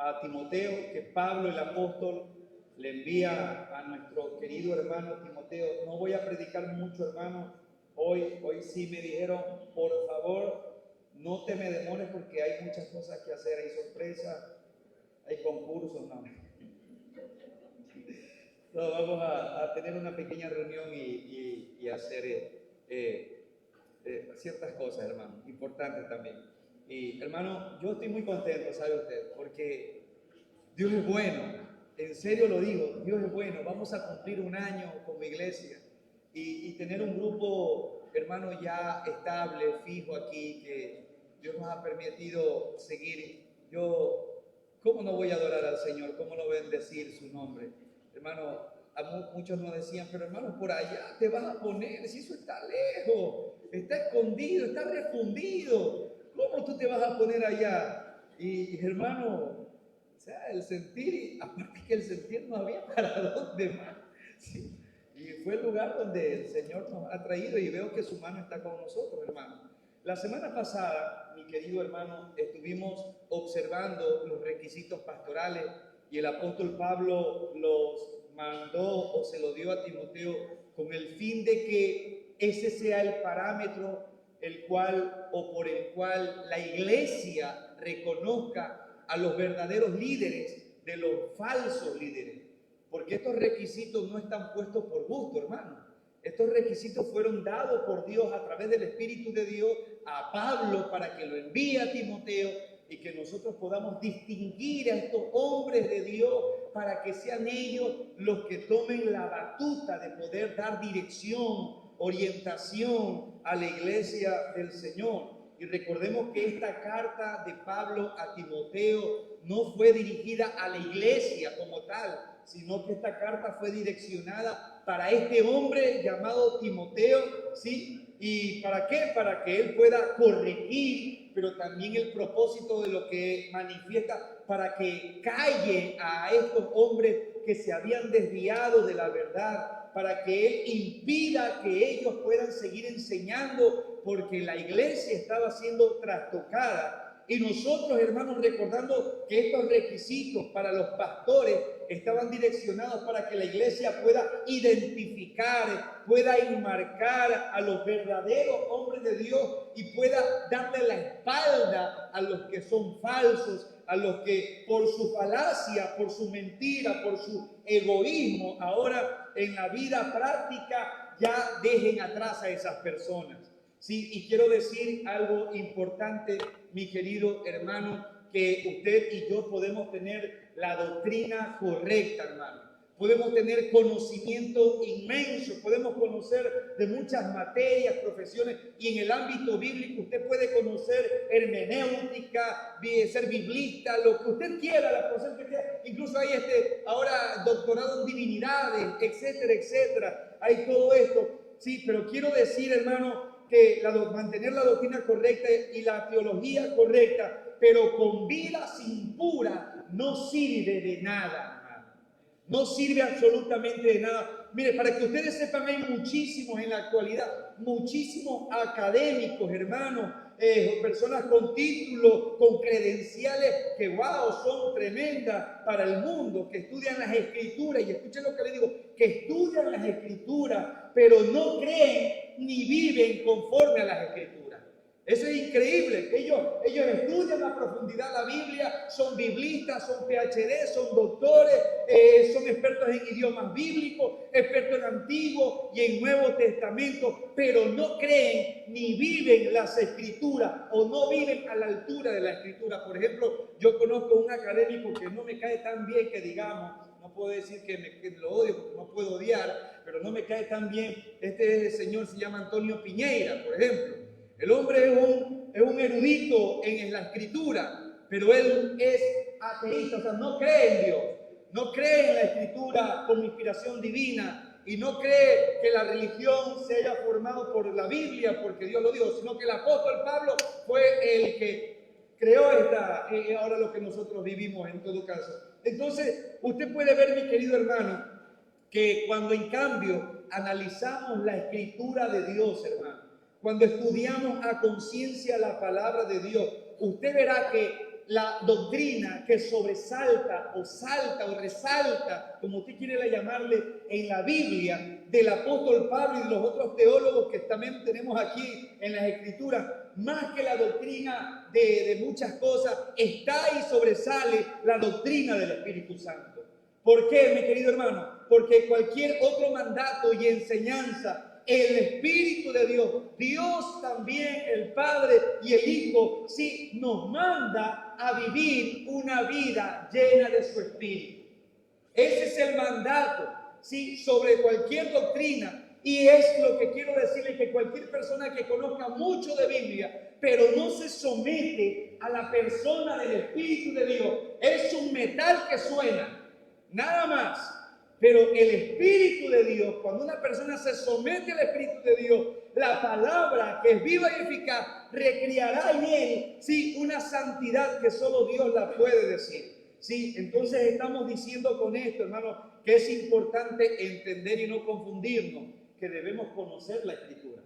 a Timoteo, que Pablo el apóstol le envía a nuestro querido hermano Timoteo. No voy a predicar mucho, hermano. Hoy sí me dijeron, por favor, no te me demores porque hay muchas cosas que hacer, hay sorpresas, hay concursos, no. No, vamos a tener una pequeña reunión y hacer ciertas cosas, hermano, importantes también. Y hermano, yo estoy muy contento, ¿sabe usted? Porque Dios es bueno, en serio lo digo, Dios es bueno. Vamos a cumplir un año como iglesia y tener un grupo, hermano, ya estable, fijo aquí, que Dios nos ha permitido seguir. ¿Cómo no voy a adorar al Señor? ¿Cómo no bendecir su nombre? Hermano, muchos nos decían, pero hermano, por allá te vas a poner, si eso está lejos, está escondido, está refundido, ¿cómo tú te vas a poner allá? Y hermano, o sea, el sentir, aparte que el sentir no había para dónde más, ¿sí? Y fue el lugar donde el Señor nos ha traído y veo que su mano está con nosotros, hermano. La semana pasada, mi querido hermano, estuvimos observando los requisitos pastorales y el apóstol Pablo los mandó o se lo dio a Timoteo con el fin de que ese sea el parámetro el cual o por el cual la iglesia reconozca a los verdaderos líderes de los falsos líderes. Porque estos requisitos no están puestos por gusto, hermano. Estos requisitos fueron dados por Dios a través del Espíritu de Dios a Pablo para que lo envíe a Timoteo y que nosotros podamos distinguir a estos hombres de Dios para que sean ellos los que tomen la batuta de poder dar dirección, orientación a la iglesia del Señor. Y recordemos que esta carta de Pablo a Timoteo no fue dirigida a la iglesia como tal, sino que esta carta fue direccionada para este hombre llamado Timoteo, ¿sí? ¿Y para qué? Para que él pueda corregir, pero también el propósito de lo que manifiesta, para que calle a estos hombres que se habían desviado de la verdad, para que él impida que ellos puedan seguir enseñando, porque la iglesia estaba siendo trastocada. Y nosotros, hermanos, recordando que estos requisitos para los pastores estaban direccionados para que la iglesia pueda identificar, pueda enmarcar a los verdaderos hombres de Dios y pueda darle la espalda a los que son falsos, a los que por su falacia, por su mentira, por su egoísmo, ahora en la vida práctica ya dejen atrás a esas personas. Sí, y quiero decir algo importante, mi querido hermano, que usted y yo podemos tener la doctrina correcta, hermano. Podemos tener conocimiento inmenso, podemos conocer de muchas materias, profesiones, y en el ámbito bíblico usted puede conocer hermenéutica, ser biblista, lo que usted quiera, la profesión que quiera. Incluso hay ahora doctorado en divinidades, etcétera, etcétera. Hay todo esto, sí, pero quiero decir, hermano, que mantener la doctrina correcta y la teología correcta, pero con vida sin pura, no sirve de nada, hermano. No sirve absolutamente de nada. Mire, para que ustedes sepan, hay muchísimos en la actualidad, muchísimos académicos, hermanos, personas con títulos, con credenciales que, wow, son tremendas para el mundo, que estudian las escrituras, y escuchen lo que les digo, que estudian las escrituras, pero no creen ni viven conforme a las escrituras. Eso es increíble. Ellos estudian a profundidad la Biblia, son biblistas, son PhD, son doctores, son expertos en idiomas bíblicos, expertos en Antiguo y en Nuevo Testamento, pero no creen ni viven las Escrituras o no viven a la altura de la Escritura. Por ejemplo, yo conozco un académico que no me cae tan bien que digamos, no puedo decir que lo odio porque no puedo odiar, pero no me cae tan bien. Este señor se llama Antonio Piñeira, por ejemplo. El hombre es un erudito en la escritura, pero él es ateísta, o sea, no cree en Dios, no cree en la escritura como inspiración divina y no cree que la religión se haya formado por la Biblia, porque Dios lo dijo, sino que el apóstol Pablo fue el que creó ahora lo que nosotros vivimos en todo caso. Entonces, usted puede ver, mi querido hermano, que cuando en cambio analizamos la escritura de Dios, hermano, cuando estudiamos a conciencia la palabra de Dios, usted verá que la doctrina que sobresalta o salta o resalta, como usted quiere llamarle, en la Biblia, del apóstol Pablo y de los otros teólogos que también tenemos aquí en las Escrituras, más que la doctrina de muchas cosas, está y sobresale la doctrina del Espíritu Santo. ¿Por qué, mi querido hermano? Porque cualquier otro mandato y enseñanza, el Espíritu de Dios, Dios también, el Padre y el Hijo, sí nos manda a vivir una vida llena de su Espíritu. Ese es el mandato, sí, sobre cualquier doctrina. Y es lo que quiero decirle, que cualquier persona que conozca mucho de Biblia, pero no se somete a la persona del Espíritu de Dios, es un metal que suena, nada más. Pero el Espíritu de Dios, cuando una persona se somete al Espíritu de Dios, la palabra que es viva y eficaz recreará en él, sí, una santidad que solo Dios la puede decir. Sí, entonces estamos diciendo con esto, hermano, que es importante entender y no confundirnos, que debemos conocer la Escritura,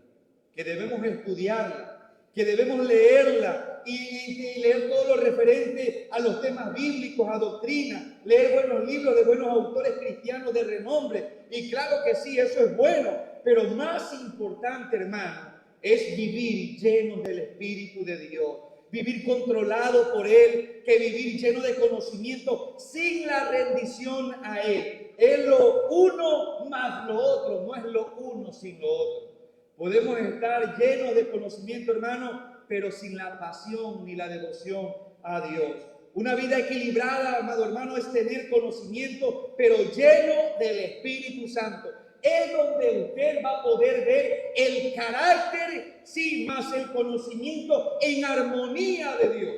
que debemos estudiarla, que debemos leerla y leer todo lo referente a los temas bíblicos, a doctrina, leer buenos libros de buenos autores cristianos de renombre. Y claro que sí, eso es bueno, pero más importante, hermano, es vivir llenos del Espíritu de Dios, vivir controlado por Él, que vivir lleno de conocimiento sin la rendición a Él. Es lo uno más lo otro, no es lo uno sin lo otro. Podemos estar llenos de conocimiento, hermano, pero sin la pasión ni la devoción a Dios. Una vida equilibrada, amado hermano, es tener conocimiento, pero lleno del Espíritu Santo. Es donde usted va a poder ver el carácter, sí, más el conocimiento en armonía de Dios.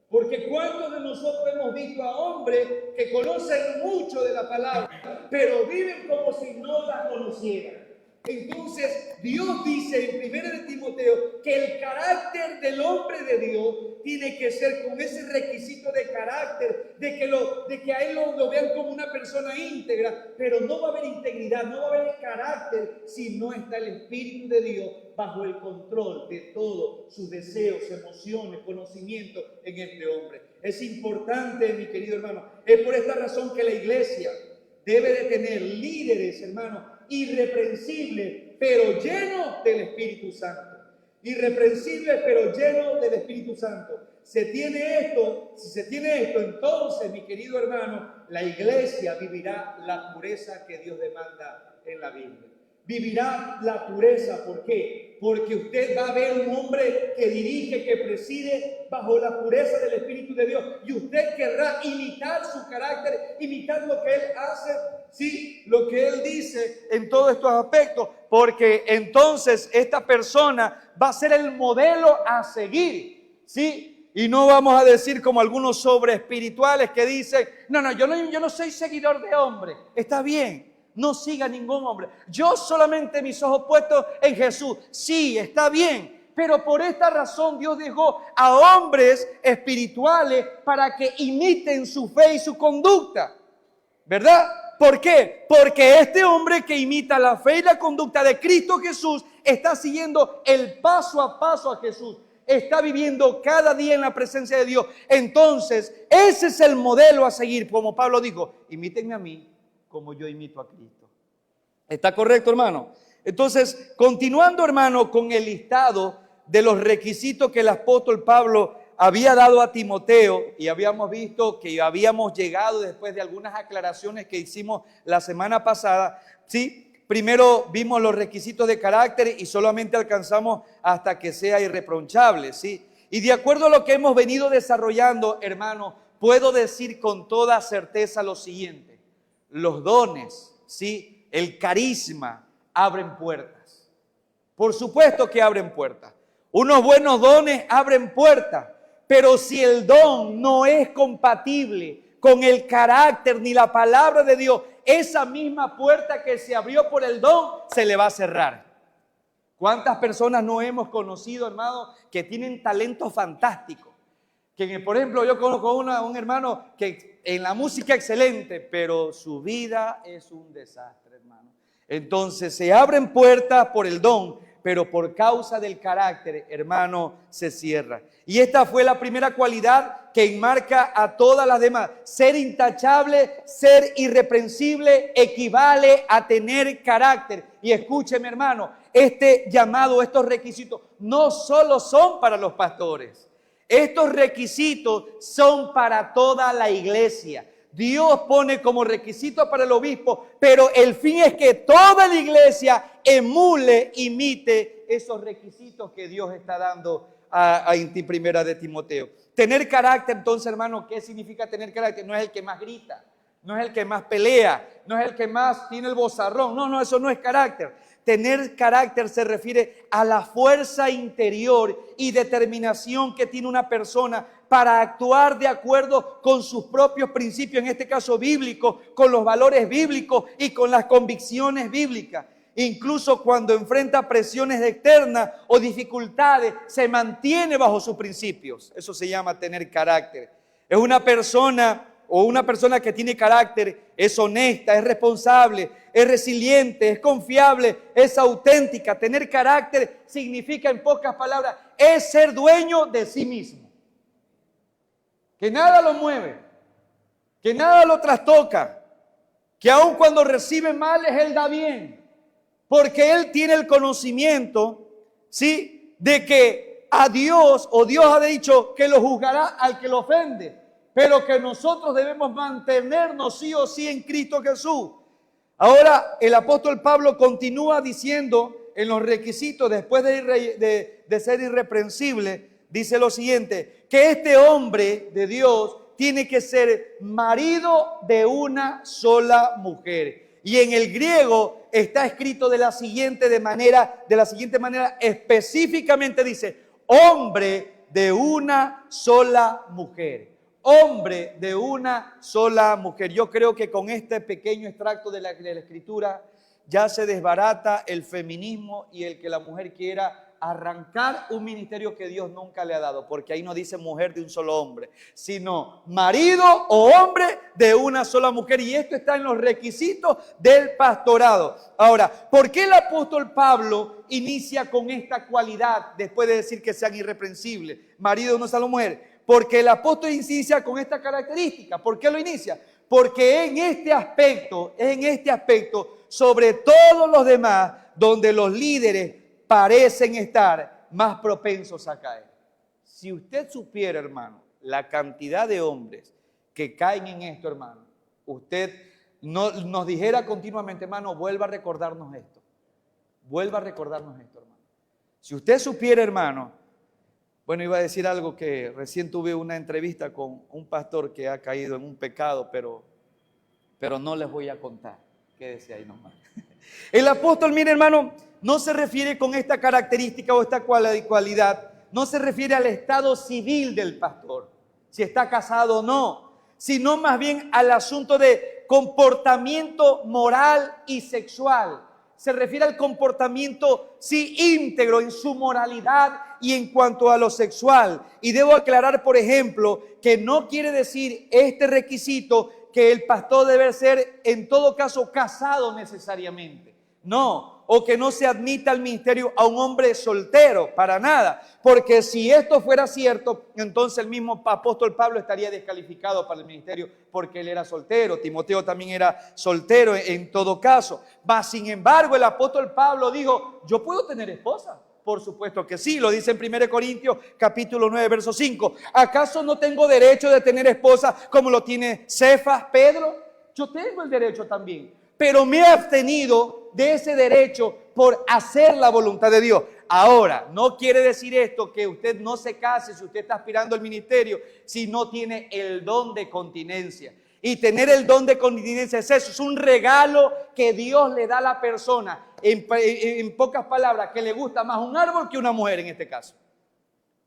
Porque ¿cuántos de nosotros hemos visto a hombres que conocen mucho de la palabra, pero viven como si no la conocieran? Entonces, Dios dice en 1 de Timoteo que el carácter del hombre de Dios tiene que ser con ese requisito de carácter, de que a él lo vean como una persona íntegra, pero no va a haber integridad, no va a haber carácter si no está el Espíritu de Dios bajo el control de todos sus deseos, emociones, conocimientos en este hombre. Es importante, mi querido hermano, es por esta razón que la iglesia debe de tener líderes, hermano, irreprensible, pero lleno del Espíritu Santo. Irreprensible, pero lleno del Espíritu Santo. Si se tiene esto, entonces, mi querido hermano, la iglesia vivirá la pureza que Dios demanda en la Biblia. Vivirá la pureza, ¿por qué? Porque usted va a ver un hombre que dirige, que preside bajo la pureza del Espíritu de Dios, y usted querrá imitar su carácter, imitar lo que Él hace, sí, lo que Él dice en todos estos aspectos, porque entonces esta persona va a ser el modelo a seguir, ¿sí? Y no vamos a decir como algunos sobre espirituales que dicen, yo no soy seguidor de hombre. Está bien, no siga ningún hombre. Yo solamente mis ojos puestos en Jesús. Sí, está bien. Pero por esta razón Dios dejó a hombres espirituales para que imiten su fe y su conducta. ¿Verdad? ¿Por qué? Porque este hombre que imita la fe y la conducta de Cristo Jesús está siguiendo el paso a paso a Jesús. Está viviendo cada día en la presencia de Dios. Entonces, ese es el modelo a seguir. Como Pablo dijo, imítenme a mí como yo imito a Cristo. ¿Está correcto, hermano? Entonces, continuando, hermano, con el listado de los requisitos que el apóstol Pablo había dado a Timoteo, y habíamos visto que habíamos llegado después de algunas aclaraciones que hicimos la semana pasada, ¿sí? Primero vimos los requisitos de carácter y solamente alcanzamos hasta que sea irreprochable, ¿sí? Y de acuerdo a lo que hemos venido desarrollando, hermano, puedo decir con toda certeza lo siguiente: los dones, ¿sí? El carisma abren puertas. Por supuesto que abren puertas. Unos buenos dones abren puertas, pero si el don no es compatible con el carácter ni la palabra de Dios, esa misma puerta que se abrió por el don se le va a cerrar. ¿Cuántas personas no hemos conocido, hermano, que tienen talentos fantásticos? Que, por ejemplo, yo conozco un hermano que en la música excelente, pero su vida es un desastre, hermano. Entonces se abren puertas por el don, pero por causa del carácter, hermano, se cierra. Y esta fue la primera cualidad que enmarca a todas las demás. Ser intachable, ser irreprensible, equivale a tener carácter. Y escúcheme, hermano, este llamado, estos requisitos, no solo son para los pastores. Estos requisitos son para toda la iglesia. Dios pone como requisito para el obispo, pero el fin es que toda la iglesia emule, imite esos requisitos que Dios está dando en primera de Timoteo. Tener carácter, entonces, hermano, ¿qué significa tener carácter? No es el que más grita, no es el que más pelea, no es el que más tiene el vozarrón. No, eso no es carácter. Tener carácter se refiere a la fuerza interior y determinación que tiene una persona para actuar de acuerdo con sus propios principios, en este caso bíblicos, con los valores bíblicos y con las convicciones bíblicas. Incluso cuando enfrenta presiones externas o dificultades, se mantiene bajo sus principios. Eso se llama tener carácter. Es una persona que tiene carácter, es honesta, es responsable, es resiliente, es confiable, es auténtica. Tener carácter significa, en pocas palabras, es ser dueño de sí mismo. Que nada lo mueve, que nada lo trastoca, que aun cuando recibe males, él da bien. Porque él tiene el conocimiento, ¿sí?, de que a Dios, o Dios ha dicho que lo juzgará al que lo ofende, pero que nosotros debemos mantenernos sí o sí en Cristo Jesús. Ahora el apóstol Pablo continúa diciendo en los requisitos, después de ser irreprensible, dice lo siguiente, que este hombre de Dios tiene que ser marido de una sola mujer. Y en el griego está escrito de la siguiente manera, específicamente dice, hombre de una sola mujer. Hombre de una sola mujer. Yo creo que con este pequeño extracto de la escritura ya se desbarata el feminismo y el que la mujer quiera arrancar un ministerio que Dios nunca le ha dado, porque ahí no dice mujer de un solo hombre, sino marido o hombre de una sola mujer, y esto está en los requisitos del pastorado. Ahora, ¿por qué el apóstol Pablo inicia con esta cualidad después de decir que sean irreprensibles, marido de una sola mujer? Porque el apóstol inicia con esta característica. ¿Por qué lo inicia? Porque en este aspecto, sobre todos los demás, donde los líderes parecen estar más propensos a caer. Si usted supiera, hermano, la cantidad de hombres que caen en esto, hermano, usted no nos dijera continuamente, hermano, vuelva a recordarnos esto. Vuelva a recordarnos esto, hermano. Si usted supiera, hermano, bueno, iba a decir algo que recién tuve una entrevista con un pastor que ha caído en un pecado, pero no les voy a contar. Quédese ahí nomás. El apóstol, mire, hermano, no se refiere con esta característica o esta cualidad, no se refiere al estado civil del pastor, si está casado o no, sino más bien al asunto de comportamiento moral y sexual. Se refiere al comportamiento, sí, íntegro en su moralidad y en cuanto a lo sexual. Y debo aclarar, por ejemplo, que no quiere decir este requisito que el pastor debe ser en todo caso casado necesariamente. No, o que no se admita al ministerio a un hombre soltero, para nada. Porque si esto fuera cierto, entonces el mismo apóstol Pablo estaría descalificado para el ministerio porque él era soltero. Timoteo también era soltero en todo caso. Mas, sin embargo, el apóstol Pablo dijo, ¿yo puedo tener esposa? Por supuesto que sí, lo dice en 1 Corintios capítulo 9, verso 5. ¿Acaso no tengo derecho de tener esposa como lo tiene Cefas, Pedro? Yo tengo el derecho también, pero me he abstenido de ese derecho por hacer la voluntad de Dios. Ahora, no quiere decir esto que usted no se case si usted está aspirando al ministerio, si no tiene el don de continencia. Y tener el don de continencia es eso, es un regalo que Dios le da a la persona. En pocas palabras, que le gusta más un árbol que una mujer en este caso.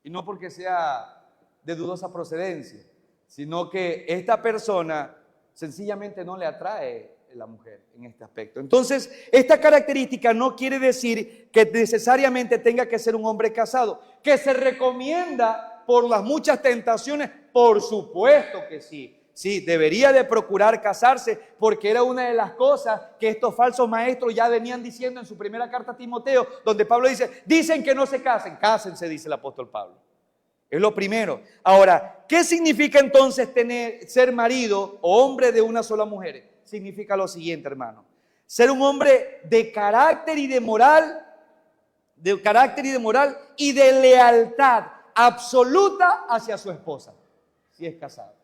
Y no porque sea de dudosa procedencia, sino que esta persona sencillamente no le atrae la mujer en este aspecto. Entonces, esta característica no quiere decir que necesariamente tenga que ser un hombre casado. ¿Que se recomienda por las muchas tentaciones? Por supuesto que sí. Sí, debería de procurar casarse porque era una de las cosas que estos falsos maestros ya venían diciendo en su primera carta a Timoteo, donde Pablo dice, dicen que no se casen, cásense, dice el apóstol Pablo. Es lo primero. Ahora, ¿qué significa entonces ser marido o hombre de una sola mujer? Significa lo siguiente, hermano. Ser un hombre de carácter y de moral, y de lealtad absoluta hacia su esposa, si es casado.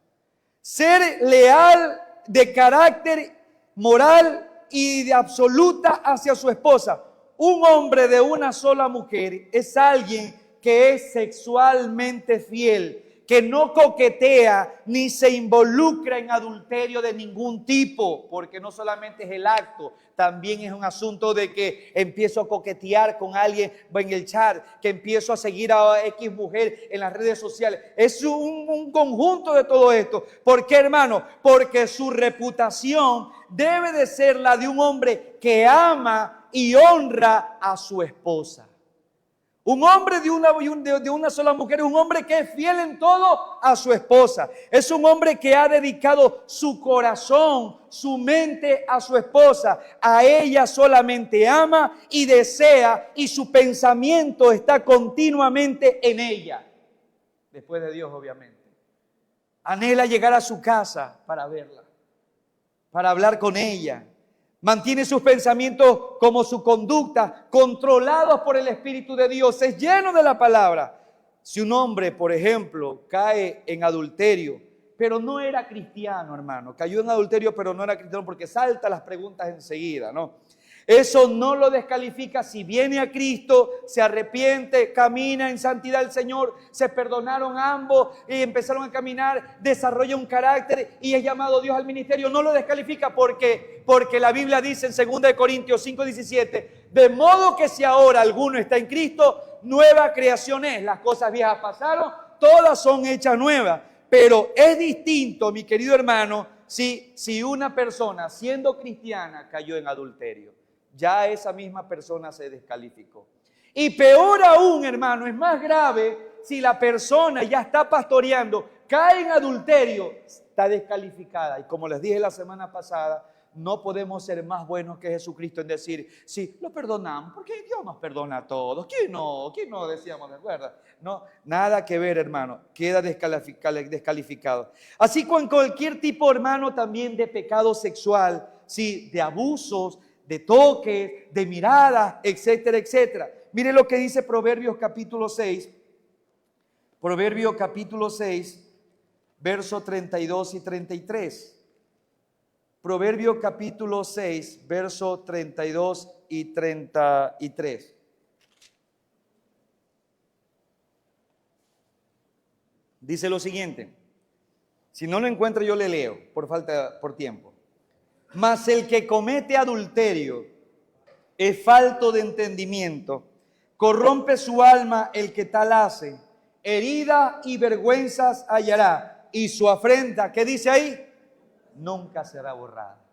Ser leal, de carácter moral y de absoluta hacia su esposa. Un hombre de una sola mujer es alguien que es sexualmente fiel, que no coquetea ni se involucra en adulterio de ningún tipo, porque no solamente es el acto, también es un asunto de que empiezo a coquetear con alguien en el chat, que empiezo a seguir a X mujer en las redes sociales. Es un conjunto de todo esto. ¿Por qué, hermano? Porque su reputación debe de ser la de un hombre que ama y honra a su esposa. Un hombre de una sola mujer es un hombre que es fiel en todo a su esposa. Es un hombre que ha dedicado su corazón, su mente a su esposa. A ella solamente ama y desea, y su pensamiento está continuamente en ella. Después de Dios, obviamente. Anhela llegar a su casa para verla, para hablar con ella. Mantiene sus pensamientos como su conducta, controlados por el Espíritu de Dios. Es lleno de la palabra. Si un hombre, por ejemplo, cae en adulterio, pero no era cristiano, hermano. Cayó en adulterio, pero no era cristiano, porque salta las preguntas enseguida, ¿no? Eso no lo descalifica si viene a Cristo, se arrepiente, camina en santidad del Señor, se perdonaron ambos y empezaron a caminar, desarrolla un carácter y es llamado Dios al ministerio. No lo descalifica porque la Biblia dice en 2 Corintios 5:17, de modo que si ahora alguno está en Cristo, nueva creación es. Las cosas viejas pasaron, todas son hechas nuevas. Pero es distinto, mi querido hermano, si una persona siendo cristiana cayó en adulterio. Ya esa misma persona se descalificó. Y peor aún, hermano, es más grave si la persona ya está pastoreando, cae en adulterio, está descalificada. Y como les dije la semana pasada, no podemos ser más buenos que Jesucristo en decir, sí, lo perdonamos, porque Dios nos perdona a todos. ¿Quién no? Decíamos, ¿de acuerdo? No, nada que ver, hermano, queda descalificado. Así con cualquier tipo, hermano, también de pecado sexual, sí, de abusos, de toques, de miradas, etcétera, etcétera. Mire lo que dice Proverbios capítulo 6. Proverbios capítulo 6, versos 32 y 33. Proverbios capítulo 6, versos 32 y 33. Dice lo siguiente. Si no lo encuentro, yo le leo por tiempo. Mas el que comete adulterio es falto de entendimiento, corrompe su alma el que tal hace, herida y vergüenzas hallará, y su afrenta, ¿qué dice ahí? Nunca será borrada.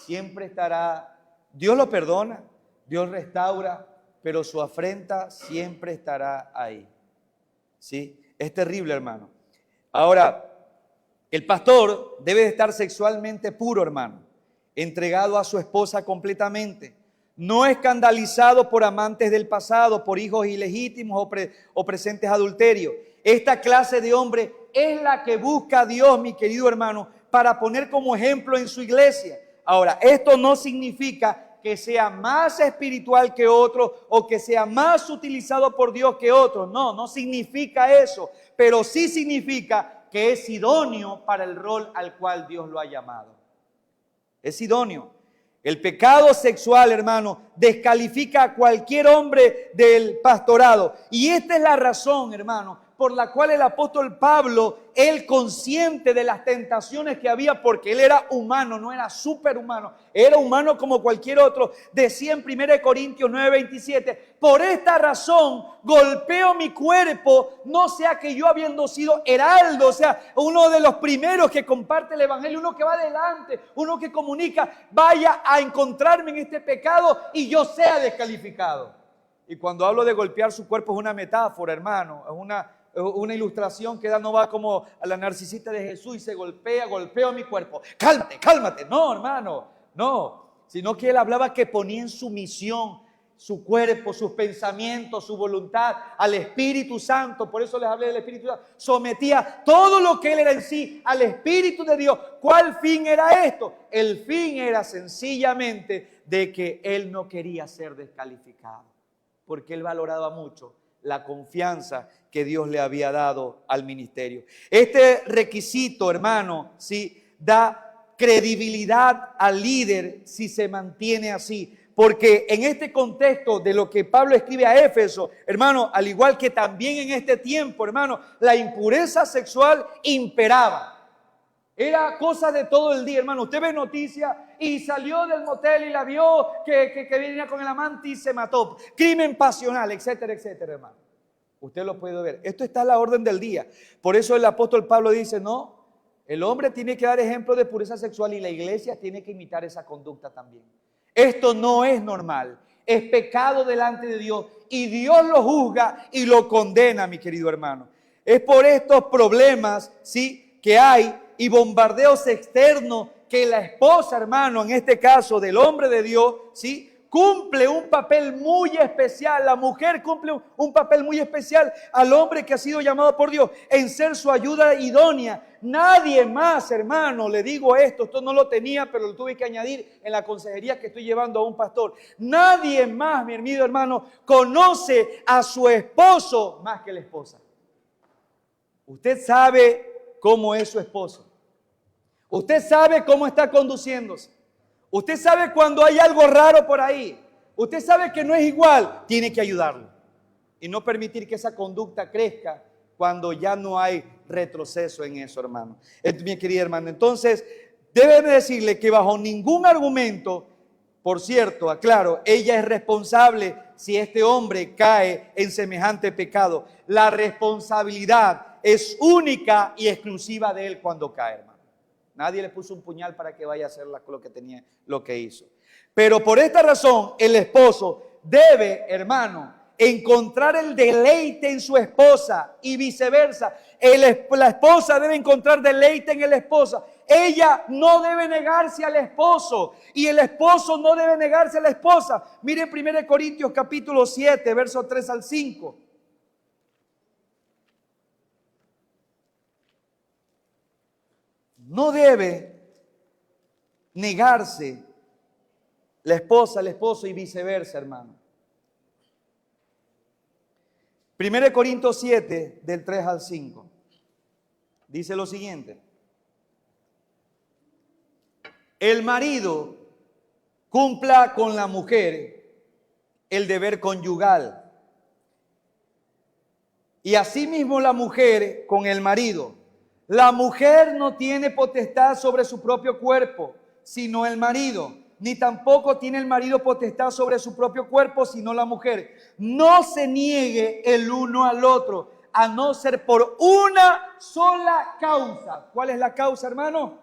Siempre estará, Dios lo perdona, Dios restaura, pero su afrenta siempre estará ahí. ¿Sí? Es terrible, hermano. Ahora, el pastor debe de estar sexualmente puro, hermano, entregado a su esposa completamente, no escandalizado por amantes del pasado, por hijos ilegítimos o presentes adulterios. Esta clase de hombre es la que busca a Dios, mi querido hermano, para poner como ejemplo en su iglesia. Ahora, esto no significa que sea más espiritual que otro o que sea más utilizado por Dios que otro. No significa eso, pero sí significa que es idóneo para el rol al cual Dios lo ha llamado. Es idóneo. El pecado sexual, hermano, descalifica a cualquier hombre del pastorado. Y esta es la razón, hermano, por la cual el apóstol Pablo, él consciente de las tentaciones que había, porque él era humano, no era superhumano, era humano como cualquier otro, decía en 1 Corintios 9:27, por esta razón golpeo mi cuerpo, no sea que yo habiendo sido heraldo, o sea, uno de los primeros que comparte el evangelio, uno que va adelante, uno que comunica, vaya a encontrarme en este pecado y yo sea descalificado. Y cuando hablo de golpear su cuerpo es una metáfora, hermano, es una una ilustración que da, no va como a la narcisista de Jesús y se golpeo mi cuerpo. Cálmate, cálmate. No, hermano, no. Sino que él hablaba que ponía en sumisión su cuerpo, sus pensamientos, su voluntad al Espíritu Santo. Por eso les hablé del Espíritu Santo. Sometía todo lo que él era en sí al Espíritu de Dios. ¿Cuál fin era esto? El fin era sencillamente de que él no quería ser descalificado, porque él valoraba mucho la confianza que Dios le había dado al ministerio. Este requisito, hermano, ¿sí?, da credibilidad al líder si se mantiene así. Porque en este contexto de lo que Pablo escribe a Éfeso, hermano, al igual que también en este tiempo, hermano, la impureza sexual imperaba. Era cosa de todo el día, hermano. Usted ve noticias y salió del motel y la vio que venía con el amante y se mató. Crimen pasional, etcétera, etcétera, hermano. Usted lo puede ver. Esto está a la orden del día. Por eso el apóstol Pablo dice, no, el hombre tiene que dar ejemplo de pureza sexual y la iglesia tiene que imitar esa conducta también. Esto no es normal, es pecado delante de Dios y Dios lo juzga y lo condena, mi querido hermano. Es por estos problemas, ¿sí?, que hay y bombardeos externos que la esposa, hermano, en este caso del hombre de Dios, ¿sí?, cumple un papel muy especial. La mujer cumple un papel muy especial al hombre que ha sido llamado por Dios en ser su ayuda idónea. Nadie más, hermano, le digo esto no lo tenía, pero lo tuve que añadir en la consejería que estoy llevando a un pastor. Nadie más, mi hermano, conoce a su esposo más que la esposa. Usted sabe cómo es su esposo. Usted sabe cómo está conduciéndose. Usted sabe cuando hay algo raro por ahí. Usted sabe que no es igual. Tiene que ayudarlo. Y no permitir que esa conducta crezca cuando ya no hay retroceso en eso, hermano. Mi querida hermana, entonces, debe decirle que bajo ningún argumento, por cierto, aclaro, ella es responsable si este hombre cae en semejante pecado. La responsabilidad es única y exclusiva de él cuando cae, hermano. Nadie le puso un puñal para que vaya a hacer lo que hizo. Pero por esta razón, el esposo debe, hermano, encontrar el deleite en su esposa y viceversa. La esposa debe encontrar deleite en el esposo. Ella no debe negarse al esposo y el esposo no debe negarse a la esposa. Miren 1 Corintios capítulo 7, versos 3 al 5. No debe negarse la esposa al esposo y viceversa, hermano. 1 Corintios 7, del 3 al 5. Dice lo siguiente. El marido cumpla con la mujer el deber conyugal. Y asimismo la mujer con el marido. La mujer no tiene potestad sobre su propio cuerpo, sino el marido. Ni tampoco tiene el marido potestad sobre su propio cuerpo, sino la mujer. No se niegue el uno al otro, a no ser por una sola causa. ¿Cuál es la causa, hermano?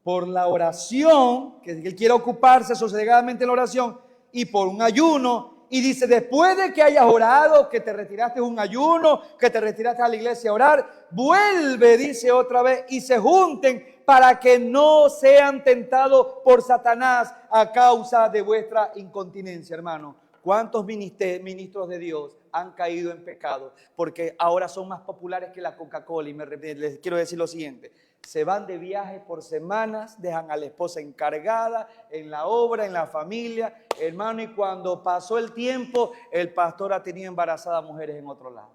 Por la oración, que él quiere ocuparse sosegadamente en la oración, y por un ayuno. Y dice, después de que hayas orado, que te retiraste un ayuno, que te retiraste a la iglesia a orar, vuelve, dice otra vez, y se junten para que no sean tentados por Satanás a causa de vuestra incontinencia, hermano. ¿Cuántos ministros de Dios han caído en pecado? Porque ahora son más populares que la Coca-Cola. Y les quiero decir lo siguiente. Se van de viaje por semanas, dejan a la esposa encargada en la obra, en la familia, hermano, y cuando pasó el tiempo, el pastor ha tenido embarazadas mujeres en otro lado.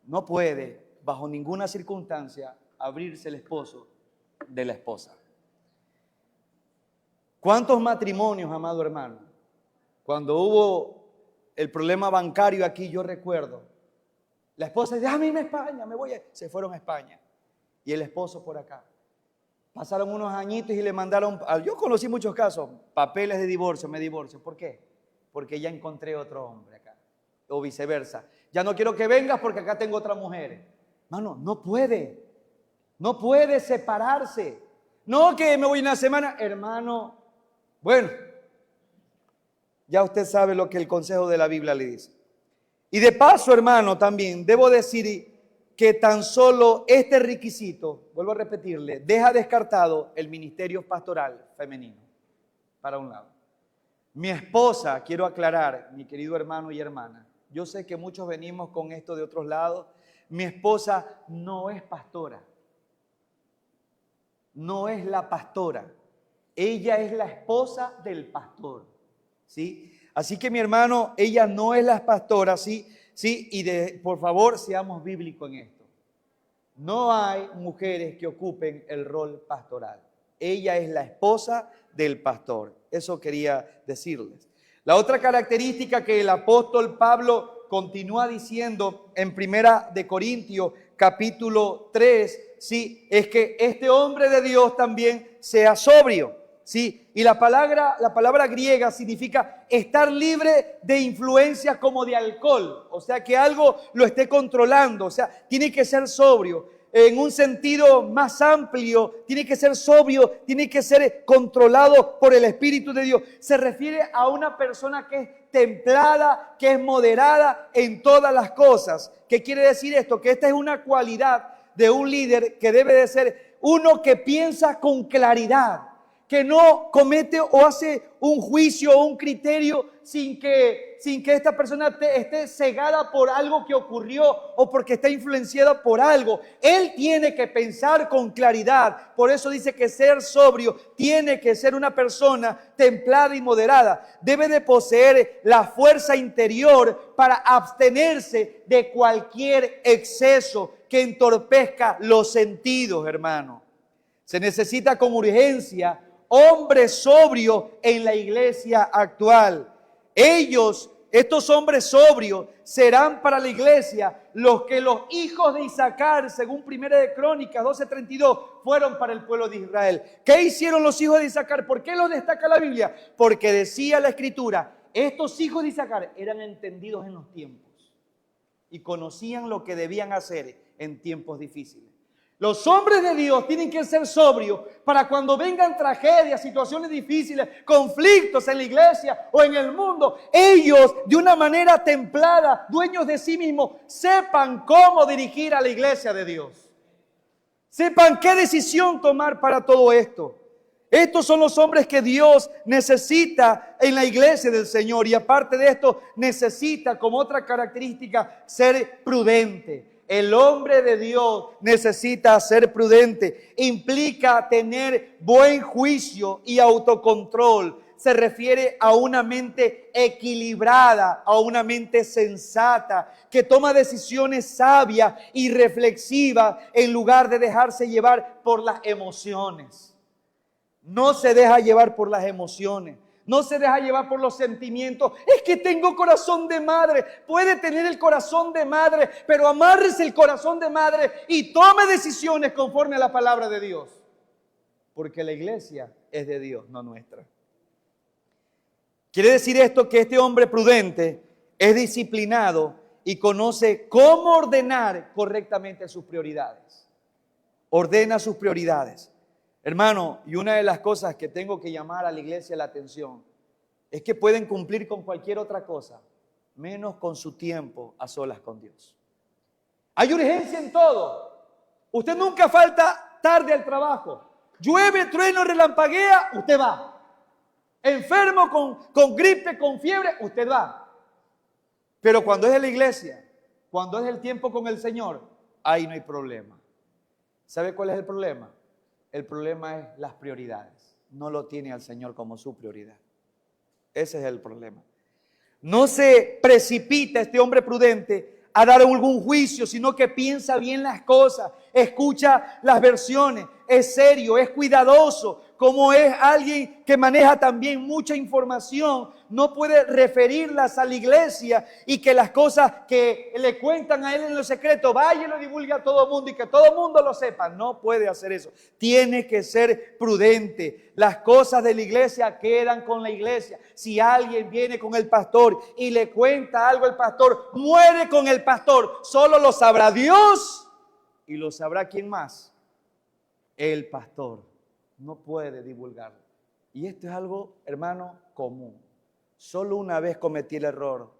No puede, bajo ninguna circunstancia, abrirse el esposo de la esposa. ¿Cuántos matrimonios, amado hermano? Cuando hubo el problema bancario aquí, yo recuerdo, la esposa dice, déjame irme a España, se fueron a España. Y el esposo por acá. Pasaron unos añitos y le mandaron, yo conocí muchos casos, papeles de divorcio, me divorcio. ¿Por qué? Porque ya encontré otro hombre acá. O viceversa. Ya no quiero que vengas porque acá tengo otra mujer. Mano, no puede separarse. No que me voy una semana, hermano. Bueno, ya usted sabe lo que el consejo de la Biblia le dice. Y de paso, hermano, también debo decir que tan solo este requisito, vuelvo a repetirle, deja descartado el ministerio pastoral femenino, para un lado. Mi esposa, quiero aclarar, mi querido hermano y hermana, yo sé que muchos venimos con esto de otros lados, mi esposa no es pastora, no es la pastora, ella es la esposa del pastor, ¿sí? Así que mi hermano, ella no es la pastora, ¿sí? ¿Sí? Y por favor, seamos bíblicos en esto. No hay mujeres que ocupen el rol pastoral. Ella es la esposa del pastor. Eso quería decirles. La otra característica que el apóstol Pablo continúa diciendo en Primera de Corintios, capítulo 3, sí, es que este hombre de Dios también sea sobrio. Sí, y la palabra griega significa estar libre de influencias como de alcohol, o sea, que algo lo esté controlando, o sea, tiene que ser sobrio. En un sentido más amplio, tiene que ser sobrio, tiene que ser controlado por el Espíritu de Dios. Se refiere a una persona que es templada, que es moderada en todas las cosas. ¿Qué quiere decir esto? Que esta es una cualidad de un líder que debe de ser uno que piensa con claridad, que no comete o hace un juicio o un criterio sin que esta persona esté cegada por algo que ocurrió o porque está influenciada por algo. Él tiene que pensar con claridad. Por eso dice que ser sobrio tiene que ser una persona templada y moderada. Debe de poseer la fuerza interior para abstenerse de cualquier exceso que entorpezca los sentidos, hermano. Se necesita con urgencia hombres sobrios en la iglesia actual. Estos hombres sobrios, serán para la iglesia los que los hijos de Isaacar, según Primera de Crónicas 12:32, fueron para el pueblo de Israel. ¿Qué hicieron los hijos de Isaacar? ¿Por qué los destaca la Biblia? Porque decía la Escritura, estos hijos de Isaacar eran entendidos en los tiempos y conocían lo que debían hacer en tiempos difíciles. Los hombres de Dios tienen que ser sobrios para cuando vengan tragedias, situaciones difíciles, conflictos en la iglesia o en el mundo, ellos de una manera templada, dueños de sí mismos, sepan cómo dirigir a la iglesia de Dios. Sepan qué decisión tomar para todo esto. Estos son los hombres que Dios necesita en la iglesia del Señor, y aparte de esto necesita como otra característica ser prudente. El hombre de Dios necesita ser prudente. Implica tener buen juicio y autocontrol. Se refiere a una mente equilibrada, a una mente sensata, que toma decisiones sabias y reflexivas en lugar de dejarse llevar por las emociones. No se deja llevar por las emociones. No se deja llevar por los sentimientos. Es que tengo corazón de madre. Puede tener el corazón de madre, pero amárrese el corazón de madre y tome decisiones conforme a la palabra de Dios. Porque la iglesia es de Dios, no nuestra. Quiere decir esto que este hombre prudente es disciplinado y conoce cómo ordenar correctamente sus prioridades. Ordena sus prioridades. Hermano, y una de las cosas que tengo que llamar a la iglesia la atención es que pueden cumplir con cualquier otra cosa, menos con su tiempo a solas con Dios. Hay urgencia en todo. Usted nunca falta tarde al trabajo. Llueve, trueno, relampaguea, usted va. Enfermo, con gripe, con fiebre, usted va. Pero cuando es en la iglesia, cuando es el tiempo con el Señor, ahí no hay problema. ¿Sabe cuál es el problema? El problema es las prioridades. No lo tiene al Señor como su prioridad. Ese es el problema. No se precipita este hombre prudente a dar algún juicio, sino que piensa bien las cosas, escucha las versiones, es serio, es cuidadoso. Como es alguien que maneja también mucha información, no puede referirlas a la iglesia y que las cosas que le cuentan a él en lo secreto, vaya y lo divulgue a todo el mundo y que todo el mundo lo sepa. No puede hacer eso. Tiene que ser prudente. Las cosas de la iglesia quedan con la iglesia. Si alguien viene con el pastor y le cuenta algo al pastor, muere con el pastor. Solo lo sabrá Dios y lo sabrá ¿quién más? El pastor. No puede divulgarlo. Y esto es algo, hermano, común. Solo una vez cometí el error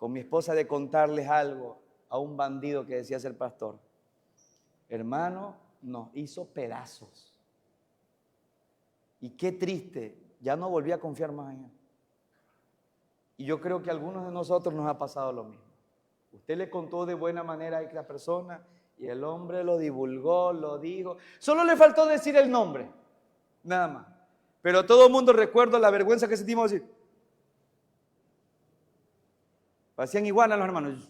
con mi esposa de contarles algo a un bandido que decía ser pastor. Hermano, nos hizo pedazos. Y qué triste, ya no volví a confiar más en él. Y yo creo que a algunos de nosotros nos ha pasado lo mismo. Usted le contó de buena manera a esta persona y el hombre lo divulgó, lo dijo. Solo le faltó decir el nombre, nada más. Pero todo el mundo recuerda la vergüenza que sentimos decir. Parecían iguanas los hermanos.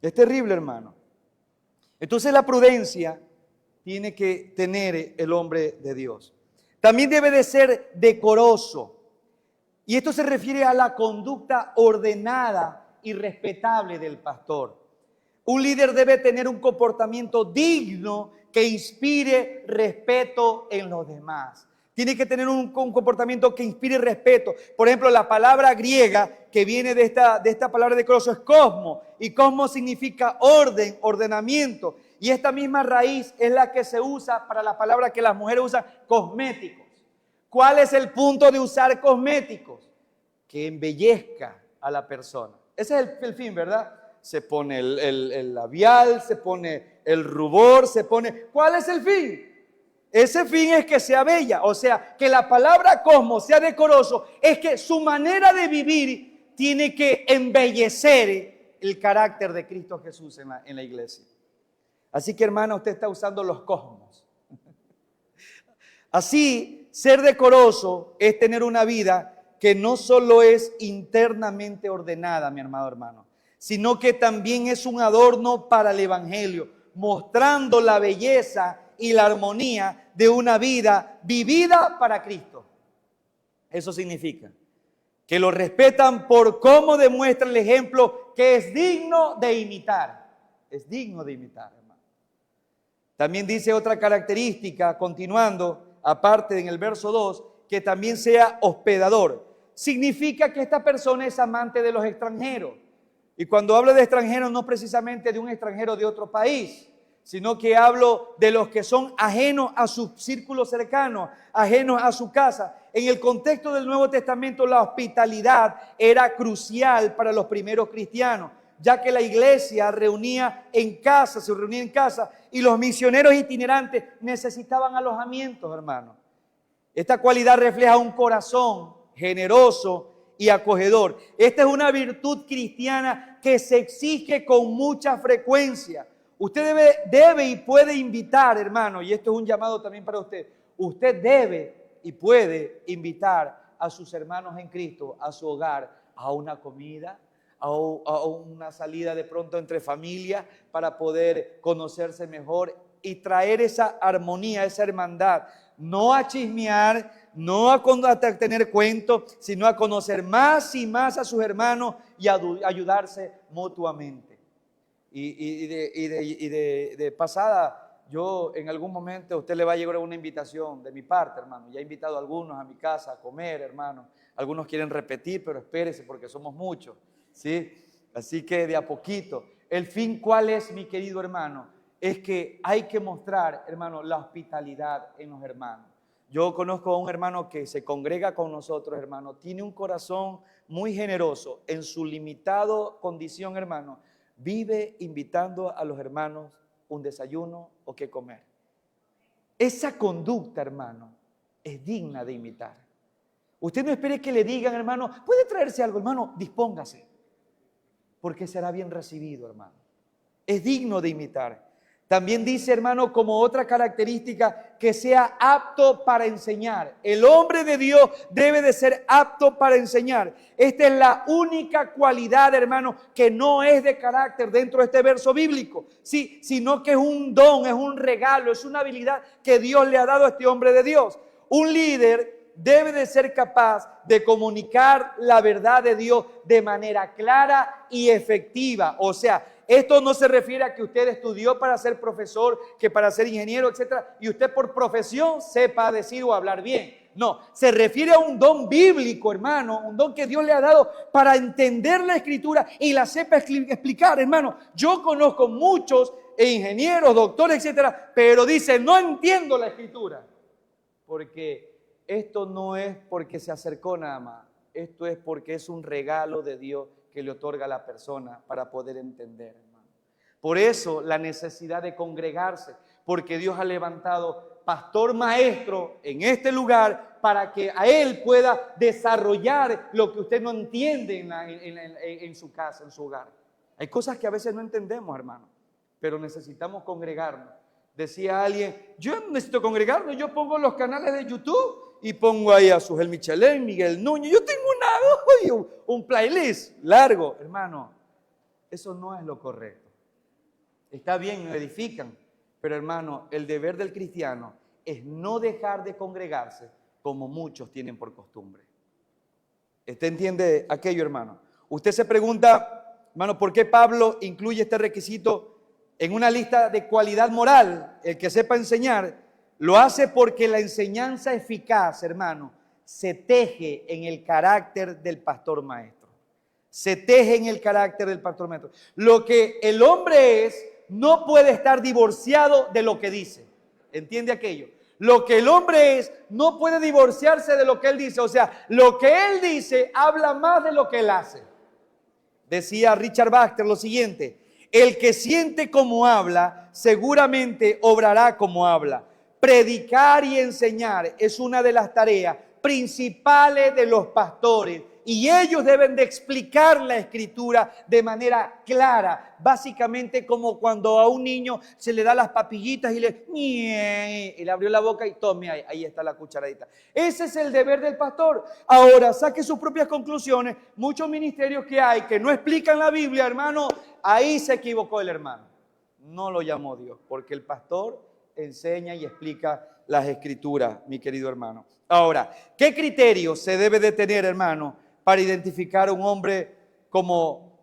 Es terrible, hermano. Entonces la prudencia tiene que tener el hombre de Dios. También debe de ser decoroso. Y esto se refiere a la conducta ordenada y respetable del pastor. Un líder debe tener un comportamiento digno que inspire respeto en los demás. Tiene que tener un comportamiento que inspire respeto. Por ejemplo, la palabra griega que viene de esta palabra decoroso es cosmo. Y cosmo significa orden, ordenamiento. Y esta misma raíz es la que se usa para la palabra que las mujeres usan, cosméticos. ¿Cuál es el punto de usar cosméticos? Que embellezca a la persona. Ese es el fin, ¿verdad? Se pone el labial, se pone el rubor, se pone... ¿Cuál es el fin? Ese fin es que sea bella, o sea, que la palabra cosmo sea decoroso, es que su manera de vivir tiene que embellecer el carácter de Cristo Jesús en la iglesia. Así que, hermano, usted está usando los cosmos. Así, ser decoroso es tener una vida que no solo es internamente ordenada, mi amado hermano, sino que también es un adorno para el evangelio, mostrando la belleza y la armonía de una vida vivida para Cristo. Eso significa que lo respetan por cómo demuestra el ejemplo que es digno de imitar. Es digno de imitar, hermano. También dice otra característica, continuando, aparte en el verso 2, que también sea hospedador. Significa que esta persona es amante de los extranjeros. Y cuando hablo de extranjeros, no precisamente de un extranjero de otro país, sino que hablo de los que son ajenos a su círculo cercano, ajenos a su casa. En el contexto del Nuevo Testamento, la hospitalidad era crucial para los primeros cristianos, ya que la iglesia se reunía en casa, y los misioneros itinerantes necesitaban alojamientos, hermanos. Esta cualidad refleja un corazón generoso y acogedor. Esta es una virtud cristiana que se exige con mucha frecuencia. Usted debe y puede invitar, hermano, y esto es un llamado también para usted. Usted debe y puede invitar a sus hermanos en Cristo a su hogar, a una comida, a una salida de pronto entre familias para poder conocerse mejor y traer esa armonía, esa hermandad. No a chismear, no a tener cuentos, sino a conocer más y más a sus hermanos y a ayudarse mutuamente. Y de pasada, yo en algún momento a usted le va a llegar una invitación de mi parte, hermano. Ya he invitado a algunos a mi casa a comer, hermano. Algunos quieren repetir, pero espérese porque somos muchos, ¿sí? Así que de a poquito. El fin, ¿cuál es, mi querido hermano? Es que hay que mostrar, hermano, la hospitalidad en los hermanos. Yo conozco a un hermano que se congrega con nosotros, hermano. Tiene un corazón muy generoso. En su limitado condición, hermano, vive invitando a los hermanos un desayuno o qué comer. Esa conducta, hermano, es digna de imitar. Usted no espere que le digan, hermano, ¿puede traerse algo, hermano? Dispóngase, porque será bien recibido, hermano. Es digno de imitar. También dice, hermano, como otra característica, que sea apto para enseñar. El hombre de Dios debe de ser apto para enseñar. Esta es la única cualidad, hermano, que no es de carácter dentro de este verso bíblico, sí, sino que es un don, es un regalo, es una habilidad que Dios le ha dado a este hombre de Dios. Un líder debe de ser capaz de comunicar la verdad de Dios de manera clara y efectiva. O sea, esto no se refiere a que usted estudió para ser profesor, que para ser ingeniero, etcétera, y usted por profesión sepa decir o hablar bien. No, se refiere a un don bíblico, hermano, un don que Dios le ha dado para entender la Escritura y la sepa explicar, hermano. Yo conozco muchos ingenieros, doctores, etcétera, pero dicen, no entiendo la Escritura, porque esto no es porque se acercó nada más. Esto es porque es un regalo de Dios que le otorga a la persona para poder entender, hermano. Por eso la necesidad de congregarse, porque Dios ha levantado pastor maestro en este lugar para que a él pueda desarrollar lo que usted no entiende en su casa, en su hogar. Hay cosas que a veces no entendemos, hermano, pero necesitamos congregarnos. Decía alguien, yo no necesito congregarme, yo pongo los canales de YouTube y pongo ahí a Sujel Michelén, Miguel Núñez. Yo tengo un playlist largo. Hermano, eso no es lo correcto. Está bien, nos edifican, pero hermano, el deber del cristiano es no dejar de congregarse como muchos tienen por costumbre. ¿Usted entiende aquello, hermano? Usted se pregunta, hermano, ¿por qué Pablo incluye este requisito en una lista de cualidad moral? El que sepa enseñar, lo hace porque la enseñanza eficaz, hermano, se teje en el carácter del pastor maestro. Se teje en el carácter del pastor maestro. Lo que el hombre es, no puede estar divorciado de lo que dice. ¿Entiende aquello? Lo que el hombre es, no puede divorciarse de lo que él dice. O sea, lo que él dice habla más de lo que él hace. Decía Richard Baxter lo siguiente: el que siente como habla, seguramente obrará como habla. Predicar y enseñar es una de las tareas principales de los pastores y ellos deben de explicar la escritura de manera clara, básicamente como cuando a un niño se le da las papillitas y le abrió la boca y tome, ahí está la cucharadita. Ese es el deber del pastor. Ahora, saque sus propias conclusiones. Muchos ministerios que hay que no explican la Biblia, hermano, ahí se equivocó el hermano. No lo llamó Dios, porque el pastor enseña y explica las escrituras, mi querido hermano. Ahora, ¿qué criterio se debe de tener, hermano, para identificar a un hombre como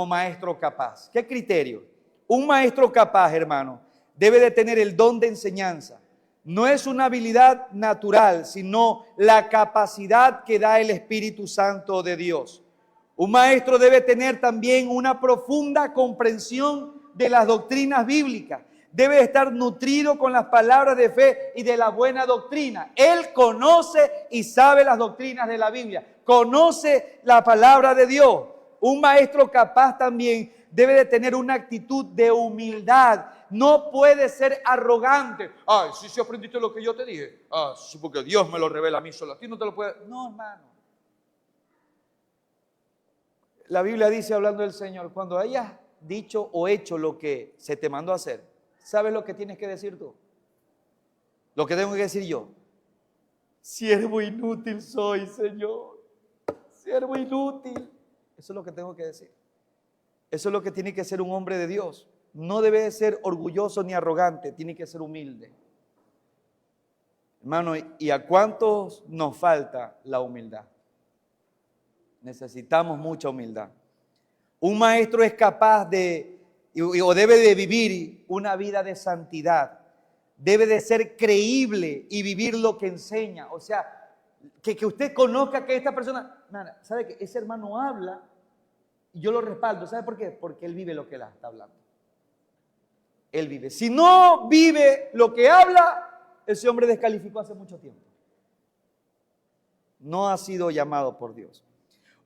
maestro capaz? ¿Qué criterio? Un maestro capaz, hermano, debe de tener el don de enseñanza. No es una habilidad natural, sino la capacidad que da el Espíritu Santo de Dios. Un maestro debe tener también una profunda comprensión de las doctrinas bíblicas. Debe estar nutrido con las palabras de fe y de la buena doctrina. Él conoce y sabe las doctrinas de la Biblia. Conoce la palabra de Dios. Un maestro capaz también debe de tener una actitud de humildad. No puede ser arrogante. Ay, sí aprendiste lo que yo te dije. Ah, sí, porque Dios me lo revela a mí solo. A ti no te lo puede. No, hermano. La Biblia dice, hablando del Señor, cuando hayas dicho o hecho lo que se te mandó a hacer, ¿sabes lo que tienes que decir tú? Lo que tengo que decir yo. Siervo inútil soy, Señor. Siervo inútil. Eso es lo que tengo que decir. Eso es lo que tiene que ser un hombre de Dios. No debe de ser orgulloso ni arrogante, tiene que ser humilde. Hermano, ¿y a cuántos nos falta la humildad? Necesitamos mucha humildad. Un maestro es capaz de, o debe de vivir una vida de santidad. Debe de ser creíble y vivir lo que enseña. O sea, que usted conozca que esta persona, ¿sabe que ese hermano habla y yo lo respaldo? ¿Sabe por qué? Porque él vive lo que él está hablando. Él vive. Si no vive lo que habla, ese hombre descalificó hace mucho tiempo. No ha sido llamado por Dios.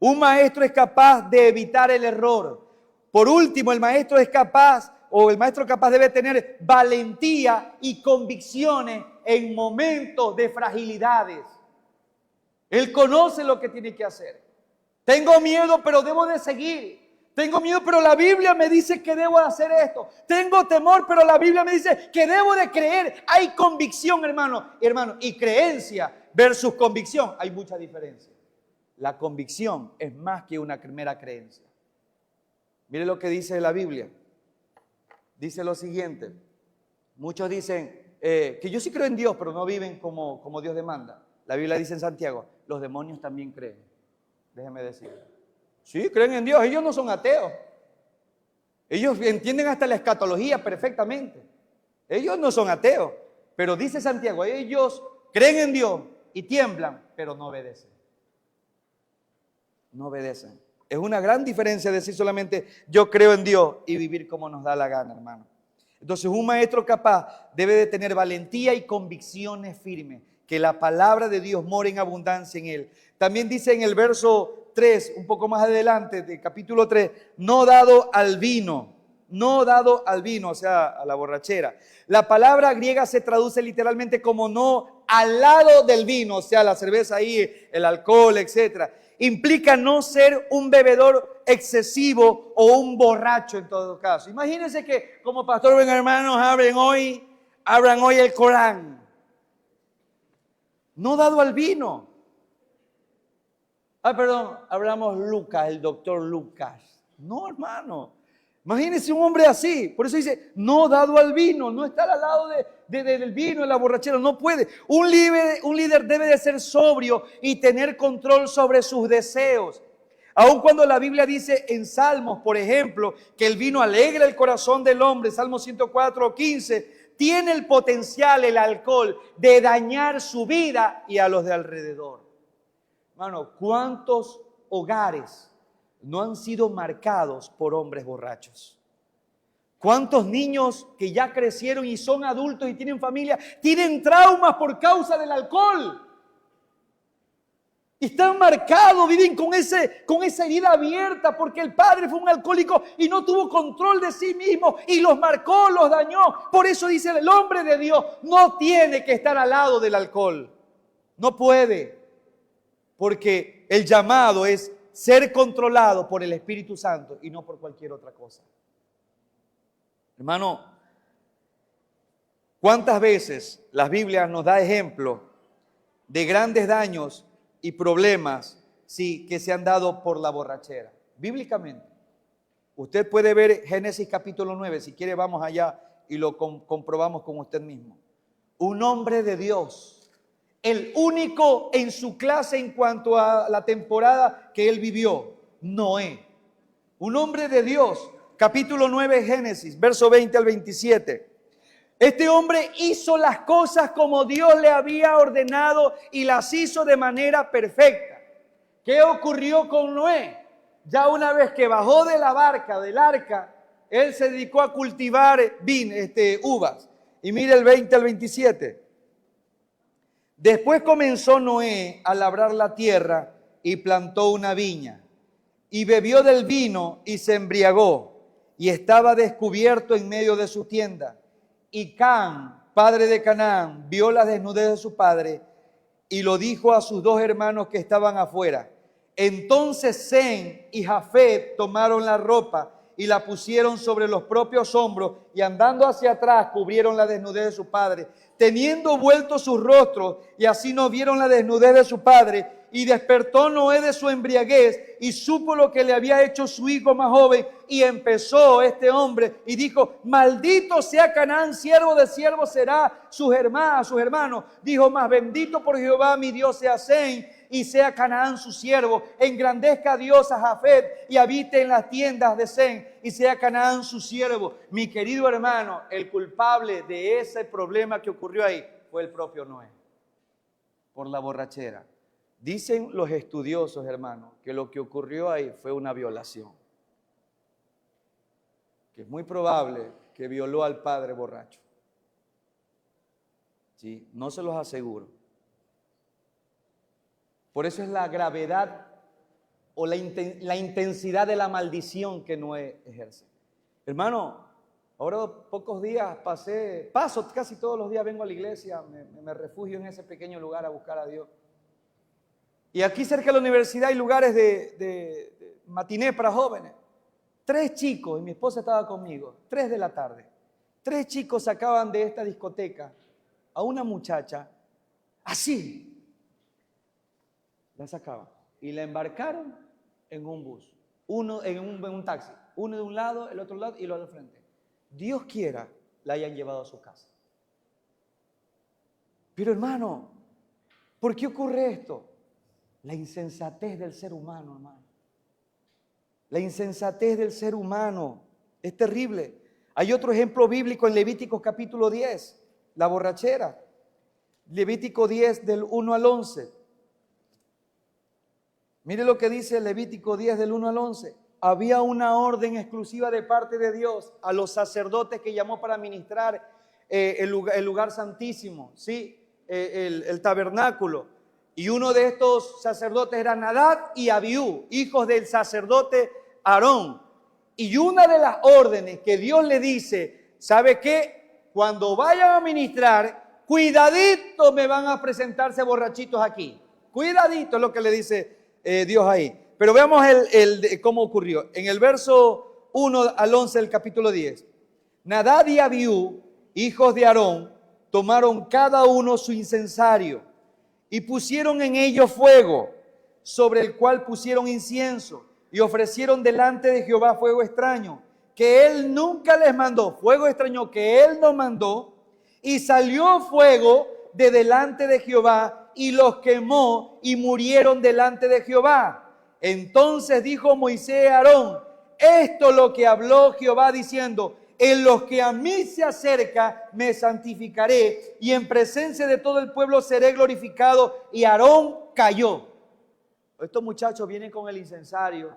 Un maestro es capaz de evitar el error. Por último, el maestro es capaz, o el maestro capaz debe tener valentía y convicciones en momentos de fragilidades. Él conoce lo que tiene que hacer. Tengo miedo, pero debo de seguir. Tengo miedo, pero la Biblia me dice que debo hacer esto. Tengo temor, pero la Biblia me dice que debo de creer. Hay convicción, hermano, y creencia versus convicción. Hay mucha diferencia. La convicción es más que una mera creencia. Mire lo que dice la Biblia. Dice lo siguiente. Muchos dicen que yo sí creo en Dios, pero no viven como Dios demanda. La Biblia dice en Santiago, los demonios también creen. Déjeme decir. Sí, creen en Dios. Ellos no son ateos. Ellos entienden hasta la escatología perfectamente. Ellos no son ateos. Pero dice Santiago, ellos creen en Dios y tiemblan, pero no obedecen. No obedecen. Es una gran diferencia decir solamente yo creo en Dios y vivir como nos da la gana, hermano. Entonces un maestro capaz debe de tener valentía y convicciones firmes. que la palabra de Dios mora en abundancia en él. También dice en el verso 3, un poco más adelante, del capítulo 3, no dado al vino, o sea, a la borrachera. La palabra griega se traduce literalmente como no al lado del vino, o sea, la cerveza ahí, el alcohol, etc. Implica no ser un bebedor excesivo o un borracho en todo caso. Imagínense que como pastor, ven hermanos, abran hoy el Corán. No dado al vino. Hablamos Lucas, el doctor Lucas. No, hermano. Imagínense un hombre así. Por eso dice, no dado al vino, no estar al lado del vino, de la borrachera, no puede. Un líder debe de ser sobrio y tener control sobre sus deseos. Aun cuando la Biblia dice en Salmos, por ejemplo, que el vino alegra el corazón del hombre, Salmo 104:15, tiene el potencial, el alcohol, de dañar su vida y a los de alrededor. Hermano, ¿cuántos hogares no han sido marcados por hombres borrachos? ¿Cuántos niños que ya crecieron y son adultos y tienen familia, tienen traumas por causa del alcohol? Y están marcados, viven con esa herida abierta porque el padre fue un alcohólico y no tuvo control de sí mismo y los marcó, los dañó. Por eso dice el hombre de Dios, no tiene que estar al lado del alcohol. No puede. Porque el llamado es ser controlado por el Espíritu Santo y no por cualquier otra cosa. Hermano, ¿cuántas veces la Biblia nos da ejemplo de grandes daños y problemas que se han dado por la borrachera? Bíblicamente. Usted puede ver Génesis capítulo 9, si quiere vamos allá y lo comprobamos con usted mismo. Un hombre de Dios, el único en su clase en cuanto a la temporada que él vivió, Noé. Un hombre de Dios, capítulo 9 Génesis, verso 20 al 27. Este hombre hizo las cosas como Dios le había ordenado y las hizo de manera perfecta. ¿Qué ocurrió con Noé? Ya una vez que bajó de la barca, del arca, él se dedicó a cultivar uvas. Y mire el 20 al 27. Después comenzó Noé a labrar la tierra y plantó una viña. Y bebió del vino y se embriagó. Y estaba descubierto en medio de su tienda. Y Cam, padre de Canaán, vio la desnudez de su padre y lo dijo a sus dos hermanos que estaban afuera. Entonces Sem y Jafet tomaron la ropa y la pusieron sobre los propios hombros y andando hacia atrás cubrieron la desnudez de su padre, teniendo vueltos sus rostros, y así no vieron la desnudez de su padre. Y despertó Noé de su embriaguez y supo lo que le había hecho su hijo más joven, y empezó este hombre y dijo: maldito sea Canaán, siervo de siervos será sus hermanos. Dijo: más bendito por Jehová mi Dios sea Sem, y sea Canaán su siervo. Engrandezca a Dios a Jafet y habite en las tiendas de Sem, y sea Canaán su siervo. Mi querido hermano, el culpable de ese problema que ocurrió ahí fue el propio Noé, por la borrachera. Dicen los estudiosos, hermanos, que lo que ocurrió ahí fue una violación, que es muy probable que violó al padre borracho. ¿Sí? No se los aseguro. Por eso es la gravedad o la intensidad de la maldición que Noé ejerce. Hermano, ahora pocos días paso casi todos los días, vengo a la iglesia, me refugio en ese pequeño lugar a buscar a Dios. Y aquí cerca de la universidad hay lugares de matiné para jóvenes. 3 chicos, y mi esposa estaba conmigo, 3 de la tarde. 3 chicos sacaban de esta discoteca a una muchacha, así, la sacaban y la embarcaron en un bus, uno en un taxi, uno de un lado, el otro lado y el otro al frente. Dios quiera la hayan llevado a su casa. Pero hermano, ¿por qué ocurre esto? La insensatez del ser humano, hermano. La insensatez del ser humano es terrible. Hay otro ejemplo bíblico en Levíticos capítulo 10, la borrachera. Levítico 10 del 1 al 11. Mire lo que dice Levítico 10 del 1 al 11. Había una orden exclusiva de parte de Dios a los sacerdotes que llamó para ministrar el lugar santísimo, ¿sí? el tabernáculo. Y uno de estos sacerdotes era Nadab y Abiú, hijos del sacerdote Aarón. Y una de las órdenes que Dios le dice, ¿sabe qué? Cuando vayan a ministrar, cuidadito me van a presentarse borrachitos aquí. Cuidadito es lo que le dice Dios ahí. Pero veamos cómo ocurrió. En el verso 1 al 11 del capítulo 10. Nadab y Abiú, hijos de Aarón, tomaron cada uno su incensario y pusieron en ello fuego, sobre el cual pusieron incienso, y ofrecieron delante de Jehová fuego extraño, que él nunca les mandó, fuego extraño que él no mandó, y salió fuego de delante de Jehová, y los quemó, y murieron delante de Jehová. Entonces dijo Moisés a Aarón, esto es lo que habló Jehová diciendo, en los que a mí se acerca me santificaré, y en presencia de todo el pueblo seré glorificado. Y Aarón cayó. Estos muchachos vienen con el incensario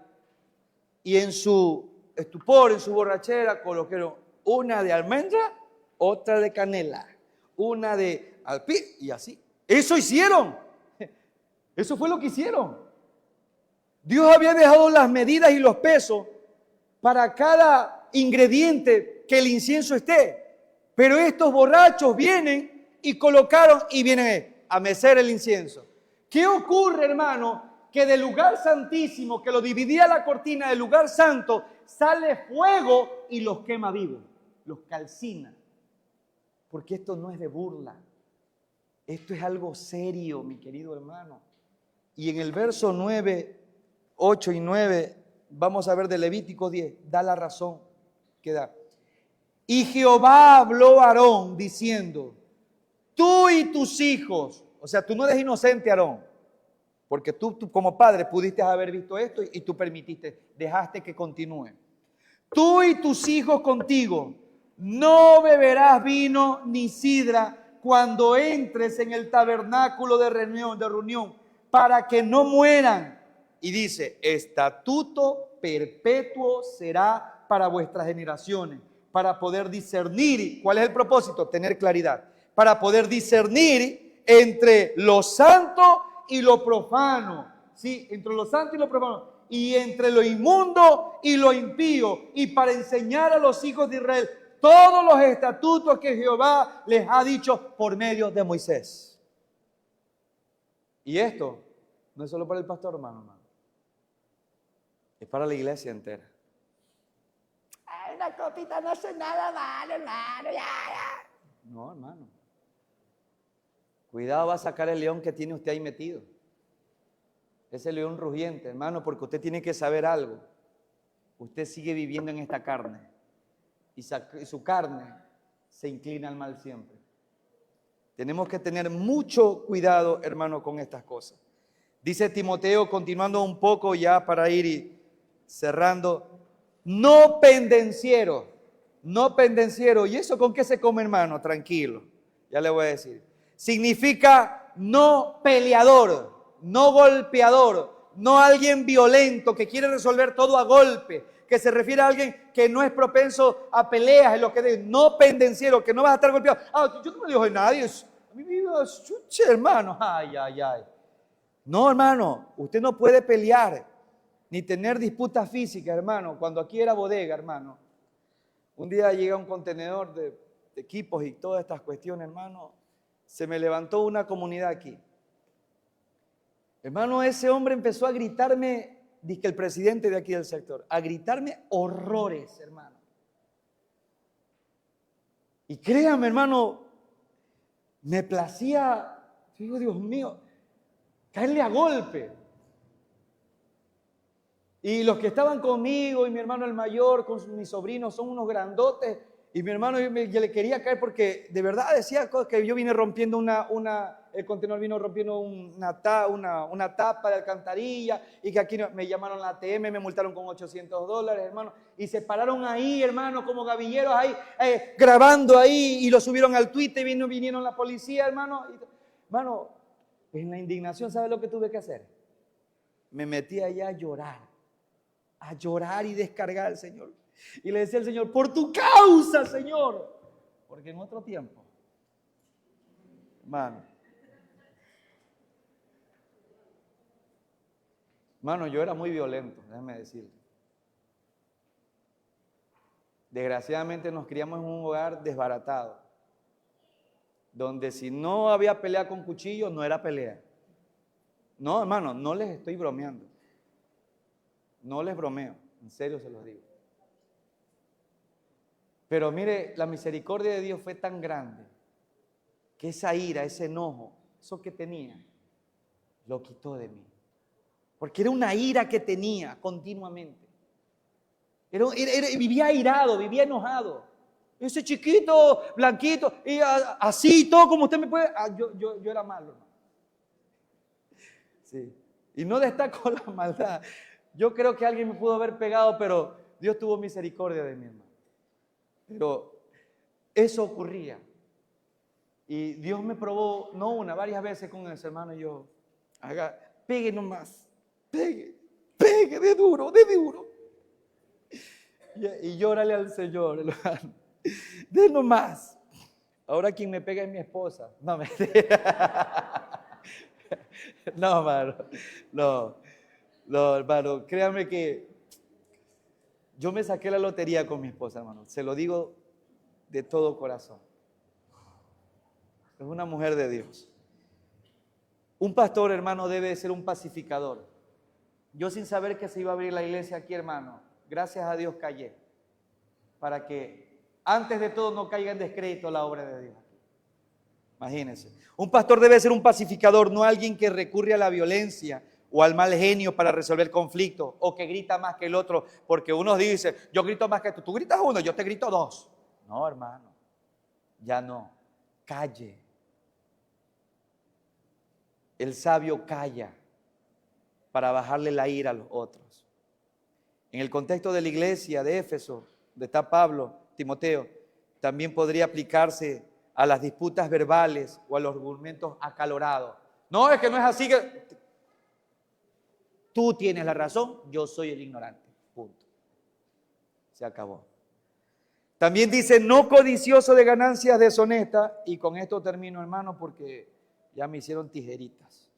y en su estupor, en su borrachera, colocaron una de almendra, otra de canela, una de alpí y así. Eso hicieron. Eso fue lo que hicieron. Dios había dejado las medidas y los pesos para cada ingrediente que el incienso esté. Pero estos borrachos vienen y colocaron y vienen a mecer el incienso. ¿Qué ocurre, hermano? Que del lugar santísimo, que lo dividía la cortina del lugar santo, sale fuego y los quema vivos, los calcina. Porque esto no es de burla. Esto es algo serio, mi querido hermano. Y en el verso 9, 8 y 9, vamos a ver de Levítico 10, da la razón que da. Y Jehová habló a Aarón diciendo, tú y tus hijos, o sea, tú no eres inocente, Aarón, porque tú como padre pudiste haber visto esto y tú permitiste, dejaste que continúe. Tú y tus hijos contigo, no beberás vino ni sidra cuando entres en el tabernáculo de reunión, para que no mueran. Y dice, estatuto perpetuo será para vuestras generaciones, para poder discernir. ¿Cuál es el propósito? Tener claridad. Para poder discernir entre lo santo y lo profano. Sí, entre lo santo y lo profano. Y entre lo inmundo y lo impío. Y para enseñar a los hijos de Israel todos los estatutos que Jehová les ha dicho por medio de Moisés. Y esto no es solo para el pastor, hermano. Es para la iglesia entera. Ay, una copita no hace nada malo, hermano. Ya. No, hermano. Cuidado, va a sacar el león que tiene usted ahí metido. Ese león rugiente, hermano, porque usted tiene que saber algo. Usted sigue viviendo en esta carne. Y su carne se inclina al mal siempre. Tenemos que tener mucho cuidado, hermano, con estas cosas. Dice Timoteo, continuando un poco ya para ir cerrando, no pendenciero. ¿Y eso con qué se come, hermano? Tranquilo, ya le voy a decir. Significa no peleador, no golpeador, no alguien violento que quiere resolver todo a golpe, que se refiere a alguien que no es propenso a peleas, en lo que dice, no pendenciero, que no vas a estar golpeado. Yo no me digo de nadie, a mi vida es chuche, hermano. Ay. No, hermano, usted no puede pelear ni tener disputas físicas, hermano. Cuando aquí era bodega, hermano, un día llega un contenedor de equipos y todas estas cuestiones, hermano, se me levantó una comunidad aquí. Hermano, ese hombre empezó a gritarme, dice el presidente de aquí del sector, a gritarme horrores, hermano. Y créame, hermano, me placía, digo, Dios mío, caerle a golpe. Y los que estaban conmigo y mi hermano el mayor con mis sobrinos son unos grandotes. Y mi hermano yo le quería caer porque de verdad decía que yo vine rompiendo el contenedor vino rompiendo una tapa de alcantarilla y que aquí me llamaron la ATM, me multaron con $800, hermano. Y se pararon ahí, hermano, como gavilleros ahí, grabando ahí y lo subieron al Twitter y vinieron la policía, hermano. Hermano, en la indignación, ¿sabe lo que tuve que hacer? Me metí allá a llorar y descargar al Señor. Y le decía al Señor, por tu causa, Señor. Porque en otro tiempo, hermano, Hermano, yo era muy violento, déjame decirle. Desgraciadamente nos criamos en un hogar desbaratado, donde si no había pelea con cuchillo, no era pelea. No, hermano, no les estoy bromeando. No les bromeo, en serio se los digo. Pero mire, la misericordia de Dios fue tan grande que esa ira, ese enojo, eso que tenía, lo quitó de mí. Porque era una ira que tenía continuamente. Vivía airado, vivía enojado. Ese chiquito, blanquito, y así, todo como usted me puede. Yo era malo, hermano. Sí. Y no destaco la maldad. Yo creo que alguien me pudo haber pegado, pero Dios tuvo misericordia de mi hermano. Pero eso ocurría. Y Dios me probó, no una, varias veces con ese hermano. Y yo, pegue nomás, pegue, de duro. Y llórale al Señor, hermano. De nomás. Ahora quien me pega es mi esposa. No, me... No, hermano. No, hermano. Créanme que yo me saqué la lotería con mi esposa, hermano. Se lo digo de todo corazón. Es una mujer de Dios. Un pastor, hermano, debe ser un pacificador. Yo sin saber que se iba a abrir la iglesia aquí, hermano, gracias a Dios callé. Para que antes de todo no caiga en descrédito la obra de Dios. Imagínense. Un pastor debe ser un pacificador, no alguien que recurre a la violencia o al mal genio para resolver conflictos o que grita más que el otro, porque uno dice, yo grito más que tú. Tú gritas uno, yo te grito dos. No, hermano. Ya no. Calle. El sabio calla para bajarle la ira a los otros. En el contexto de la iglesia de Éfeso, donde está Pablo, Timoteo, también podría aplicarse a las disputas verbales o a los argumentos acalorados. No, es que no es así que... Tú tienes la razón, yo soy el ignorante. Punto. Se acabó. También dice, no codicioso de ganancias deshonestas. Y con esto termino, hermano, porque ya me hicieron tijeritas.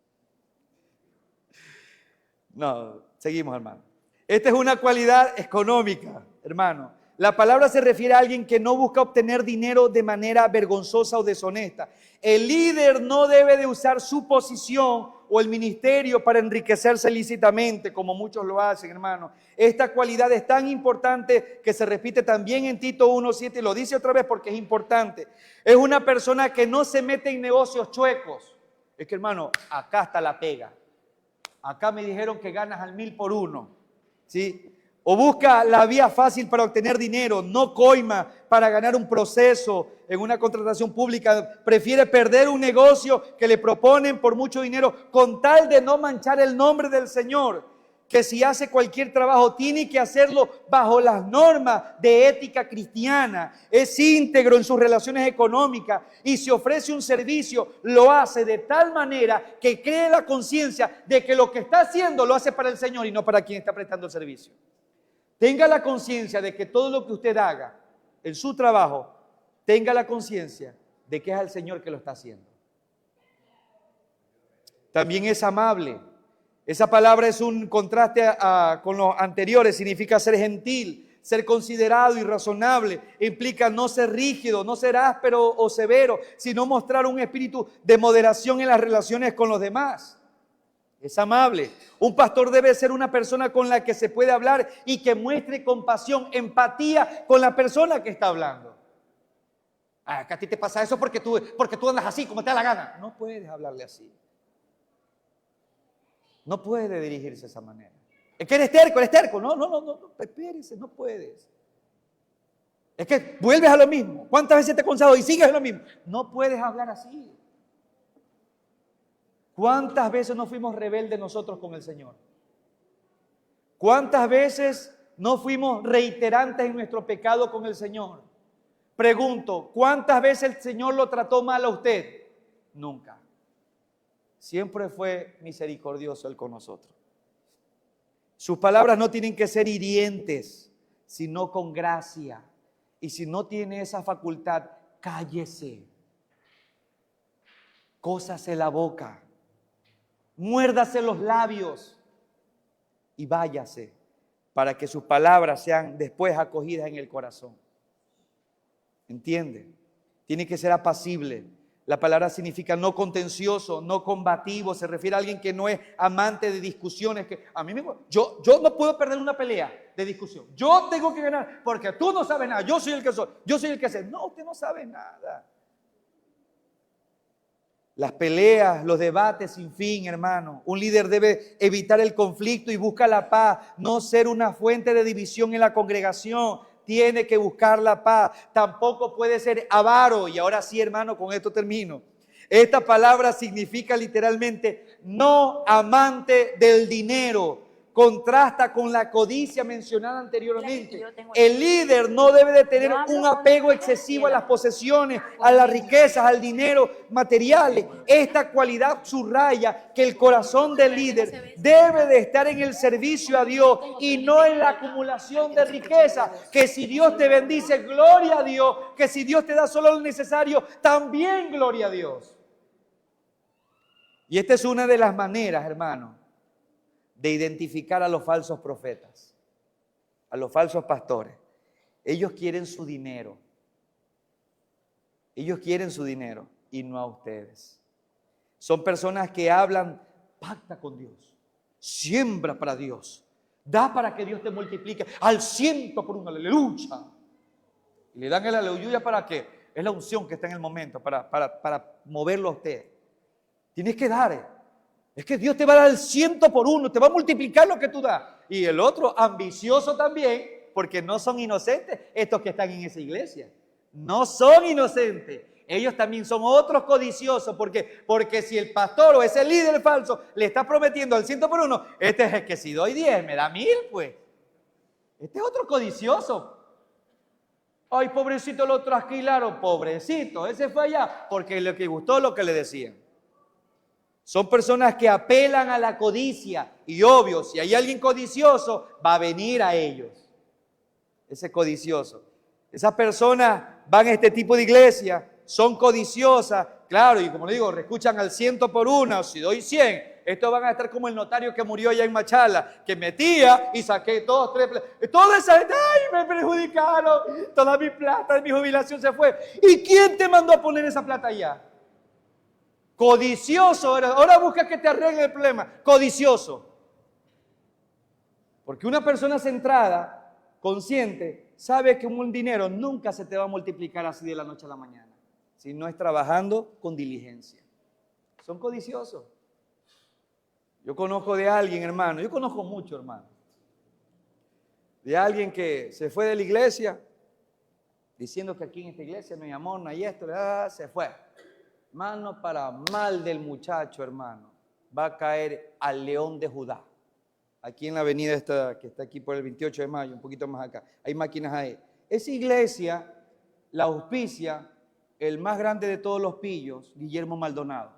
No, seguimos, hermano. Esta es una cualidad económica, hermano. La palabra se refiere a alguien que no busca obtener dinero de manera vergonzosa o deshonesta. El líder no debe de usar su posición o el ministerio para enriquecerse ilícitamente, como muchos lo hacen, hermano. Esta cualidad es tan importante que se repite también en Tito 1:7, y lo dice otra vez porque es importante. Es una persona que no se mete en negocios chuecos. Es que, hermano, acá está la pega. Acá me dijeron que ganas al 1000 por 1, ¿sí? O busca la vía fácil para obtener dinero, no coima para ganar un proceso en una contratación pública. Prefiere perder un negocio que le proponen por mucho dinero con tal de no manchar el nombre del Señor. Que si hace cualquier trabajo tiene que hacerlo bajo las normas de ética cristiana. Es íntegro en sus relaciones económicas y si ofrece un servicio lo hace de tal manera que cree la conciencia de que lo que está haciendo lo hace para el Señor y no para quien está prestando el servicio. Tenga la conciencia de que todo lo que usted haga en su trabajo, tenga la conciencia de que es al Señor que lo está haciendo. También es amable. Esa palabra es un contraste con los anteriores, significa ser gentil, ser considerado y razonable. Implica no ser rígido, no ser áspero o severo, sino mostrar un espíritu de moderación en las relaciones con los demás. Es amable. Un pastor debe ser una persona con la que se puede hablar y que muestre compasión, empatía con la persona que está hablando. Que a ti te pasa eso porque tú andas así, como te da la gana. No puedes hablarle así. No puede dirigirse de esa manera. Es que eres terco. No, espérese, no puedes. Es que vuelves a lo mismo. ¿Cuántas veces te he aconsejado y sigues en lo mismo? No puedes hablar así. ¿Cuántas veces no fuimos rebeldes nosotros con el Señor? ¿Cuántas veces no fuimos reiterantes en nuestro pecado con el Señor? Pregunto, ¿cuántas veces el Señor lo trató mal a usted? Nunca. Siempre fue misericordioso Él con nosotros. Sus palabras no tienen que ser hirientes, sino con gracia. Y si no tiene esa facultad, cállese. Cósase la boca. Muérdase los labios. y váyase para que sus palabras sean después acogidas en el corazón. ¿Entiende? Tiene que ser apacible. La palabra significa no contencioso, no combativo. Se refiere a alguien que no es amante de discusiones. Que a mí yo no puedo perder una pelea de discusión. Yo tengo que ganar porque tú no sabes nada. Yo soy el que soy. Yo soy el que sé. No, usted no sabe nada. Las peleas, los debates sin fin, hermano. Un líder debe evitar el conflicto y busca la paz. No ser una fuente de división en la congregación. Tiene que buscar la paz. Tampoco puede ser avaro. Y ahora sí, hermano, con esto termino. Esta palabra significa literalmente no amante del dinero. Contrasta con la codicia mencionada anteriormente. El líder no debe de tener un apego excesivo a las posesiones, a las riquezas, al dinero materiales. Esta cualidad subraya que el corazón del líder debe de estar en el servicio a Dios y no en la acumulación de riqueza. Que si Dios te bendice, gloria a Dios. Que si Dios te da solo lo necesario, también gloria a Dios. Y esta es una de las maneras, hermano, de identificar a los falsos profetas, a los falsos pastores. Ellos quieren su dinero. Ellos quieren su dinero y no a ustedes. Son personas que hablan, pacta con Dios, siembra para Dios, da para que Dios te multiplique al 100 por 1, aleluya. Y le dan el aleluya para qué? Es la unción que está en el momento para moverlo a usted. Tienes que dar. Es que Dios te va a dar el 100 por 1, te va a multiplicar lo que tú das. Y el otro, ambicioso también, porque no son inocentes estos que están en esa iglesia. No son inocentes. Ellos también son otros codiciosos. Porque si el pastor o ese líder falso le está prometiendo el 100 por 1, este es el que si doy 10, me da 1000, pues. Este es otro codicioso. Ay, pobrecito, lo trasquilaron. Pobrecito, ese fue allá porque le gustó lo que le decían. Son personas que apelan a la codicia y obvio, si hay alguien codicioso, va a venir a ellos. Ese codicioso. Esas personas van a este tipo de iglesia, son codiciosas, claro, y como le digo, escuchan al 100 por 1, si doy 100, estos van a estar como el notario que murió allá en Machala, que metía y saqué 2, 3, toda esa gente, ¡ay, me perjudicaron! Toda mi plata de mi jubilación se fue. ¿Y quién te mandó a poner esa plata allá? Codicioso, ahora busca que te arregle el problema. Codicioso. Porque una persona centrada, consciente, sabe que un dinero nunca se te va a multiplicar así de la noche a la mañana, si no es trabajando con diligencia. Son codiciosos. Yo conozco de alguien, hermano, yo conozco mucho, hermano, de alguien que se fue de la iglesia diciendo que aquí en esta iglesia no hay amor, no hay esto, se fue. Hermano, para mal del muchacho, hermano, va a caer al león de Judá. Aquí en la avenida que está aquí por el 28 de mayo, un poquito más acá. Hay máquinas ahí. Esa iglesia la auspicia el más grande de todos los pillos, Guillermo Maldonado.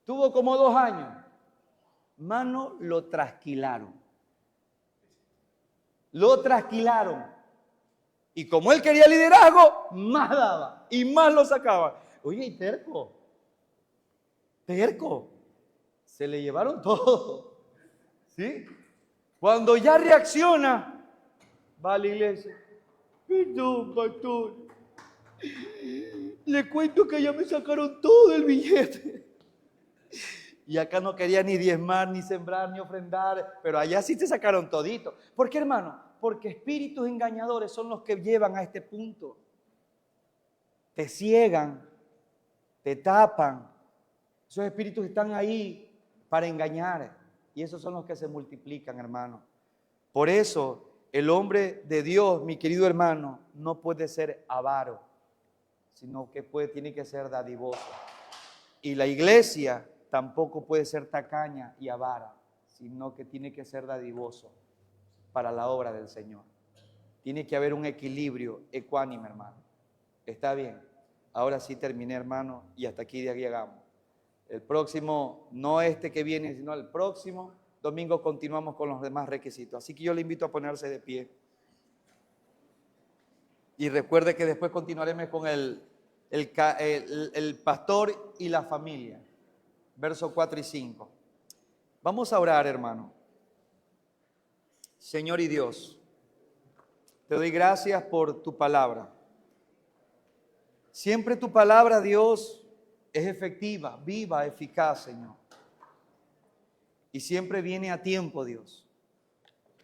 Tuvo como 2 años. Hermano, lo trasquilaron. Lo trasquilaron. Y como él quería liderazgo, más daba y más lo sacaba. Oye, y terco, se le llevaron todo, ¿sí? Cuando ya reacciona, va a la iglesia, perdón, pastor, le cuento que ya me sacaron todo el billete. Y acá no quería ni diezmar, ni sembrar, ni ofrendar, pero allá sí te sacaron todito. ¿Por qué, hermano? Porque espíritus engañadores son los que llevan a este punto. Te ciegan, te tapan. Esos espíritus están ahí para engañar. Y esos son los que se multiplican, hermano. Por eso, el hombre de Dios, mi querido hermano, no puede ser avaro, sino que tiene que ser dadivoso. Y la iglesia tampoco puede ser tacaña y avara, sino que tiene que ser dadivoso para la obra del Señor. Tiene que haber un equilibrio ecuánime, hermano. ¿Está bien? Ahora sí terminé, hermano, y hasta aquí llegamos. El próximo, no este que viene, sino el próximo domingo continuamos con los demás requisitos. Así que yo le invito a ponerse de pie. Y recuerde que después continuaremos con el pastor y la familia. Versos 4 y 5. Vamos a orar, hermano. Señor y Dios, te doy gracias por tu palabra. Siempre tu palabra, Dios, es efectiva, viva, eficaz, Señor. Y siempre viene a tiempo, Dios.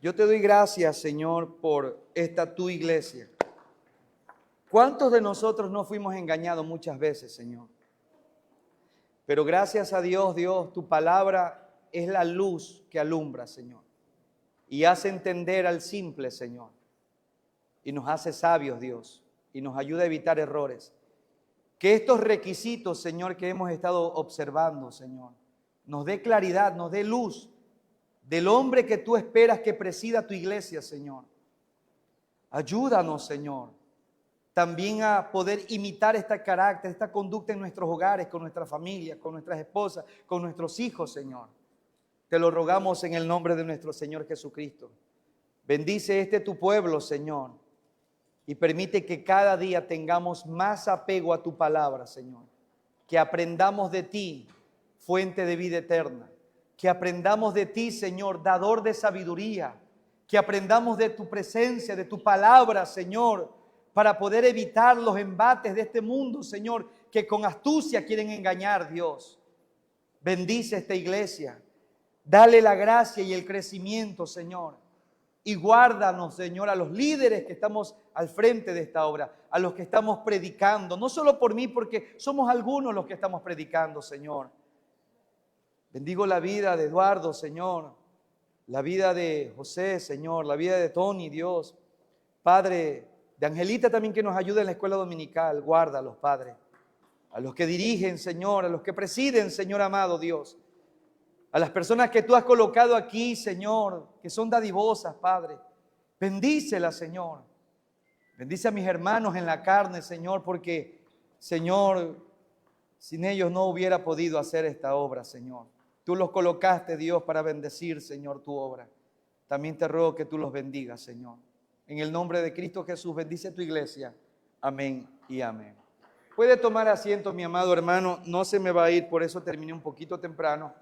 Yo te doy gracias, Señor, por esta tu iglesia. ¿Cuántos de nosotros no fuimos engañados muchas veces, Señor? Pero gracias a Dios, Dios, tu palabra es la luz que alumbra, Señor. Y hace entender al simple, Señor. Y nos hace sabios, Dios. Y nos ayuda a evitar errores. Que estos requisitos, Señor, que hemos estado observando, Señor, nos dé claridad, nos dé luz del hombre que tú esperas que presida tu iglesia, Señor. Ayúdanos, Señor, también a poder imitar este carácter, esta conducta en nuestros hogares, con nuestras familias, con nuestras esposas, con nuestros hijos, Señor. Te lo rogamos en el nombre de nuestro Señor Jesucristo. Bendice tu pueblo, Señor, y permite que cada día tengamos más apego a tu palabra, Señor. Que aprendamos de ti, fuente de vida eterna. Que aprendamos de ti, Señor, dador de sabiduría. Que aprendamos de tu presencia, de tu palabra, Señor, para poder evitar los embates de este mundo, Señor, que con astucia quieren engañar, Dios. Bendice esta iglesia. Dale la gracia y el crecimiento, Señor. Y guárdanos, Señor, a los líderes que estamos al frente de esta obra, a los que estamos predicando, no solo por mí, porque somos algunos los que estamos predicando, Señor. Bendigo la vida de Eduardo, Señor, la vida de José, Señor, la vida de Tony, Dios. Padre, de Angelita también que nos ayuda en la escuela dominical, guárdalos, Padre. A los que dirigen, Señor, a los que presiden, Señor amado Dios. A las personas que tú has colocado aquí, Señor, que son dadivosas, Padre. Bendícelas, Señor. Bendice a mis hermanos en la carne, Señor, porque, Señor, sin ellos no hubiera podido hacer esta obra, Señor. Tú los colocaste, Dios, para bendecir, Señor, tu obra. También te ruego que tú los bendigas, Señor. En el nombre de Cristo Jesús, bendice tu iglesia. Amén y amén. Puede tomar asiento, mi amado hermano. No se me va a ir, por eso terminé un poquito temprano.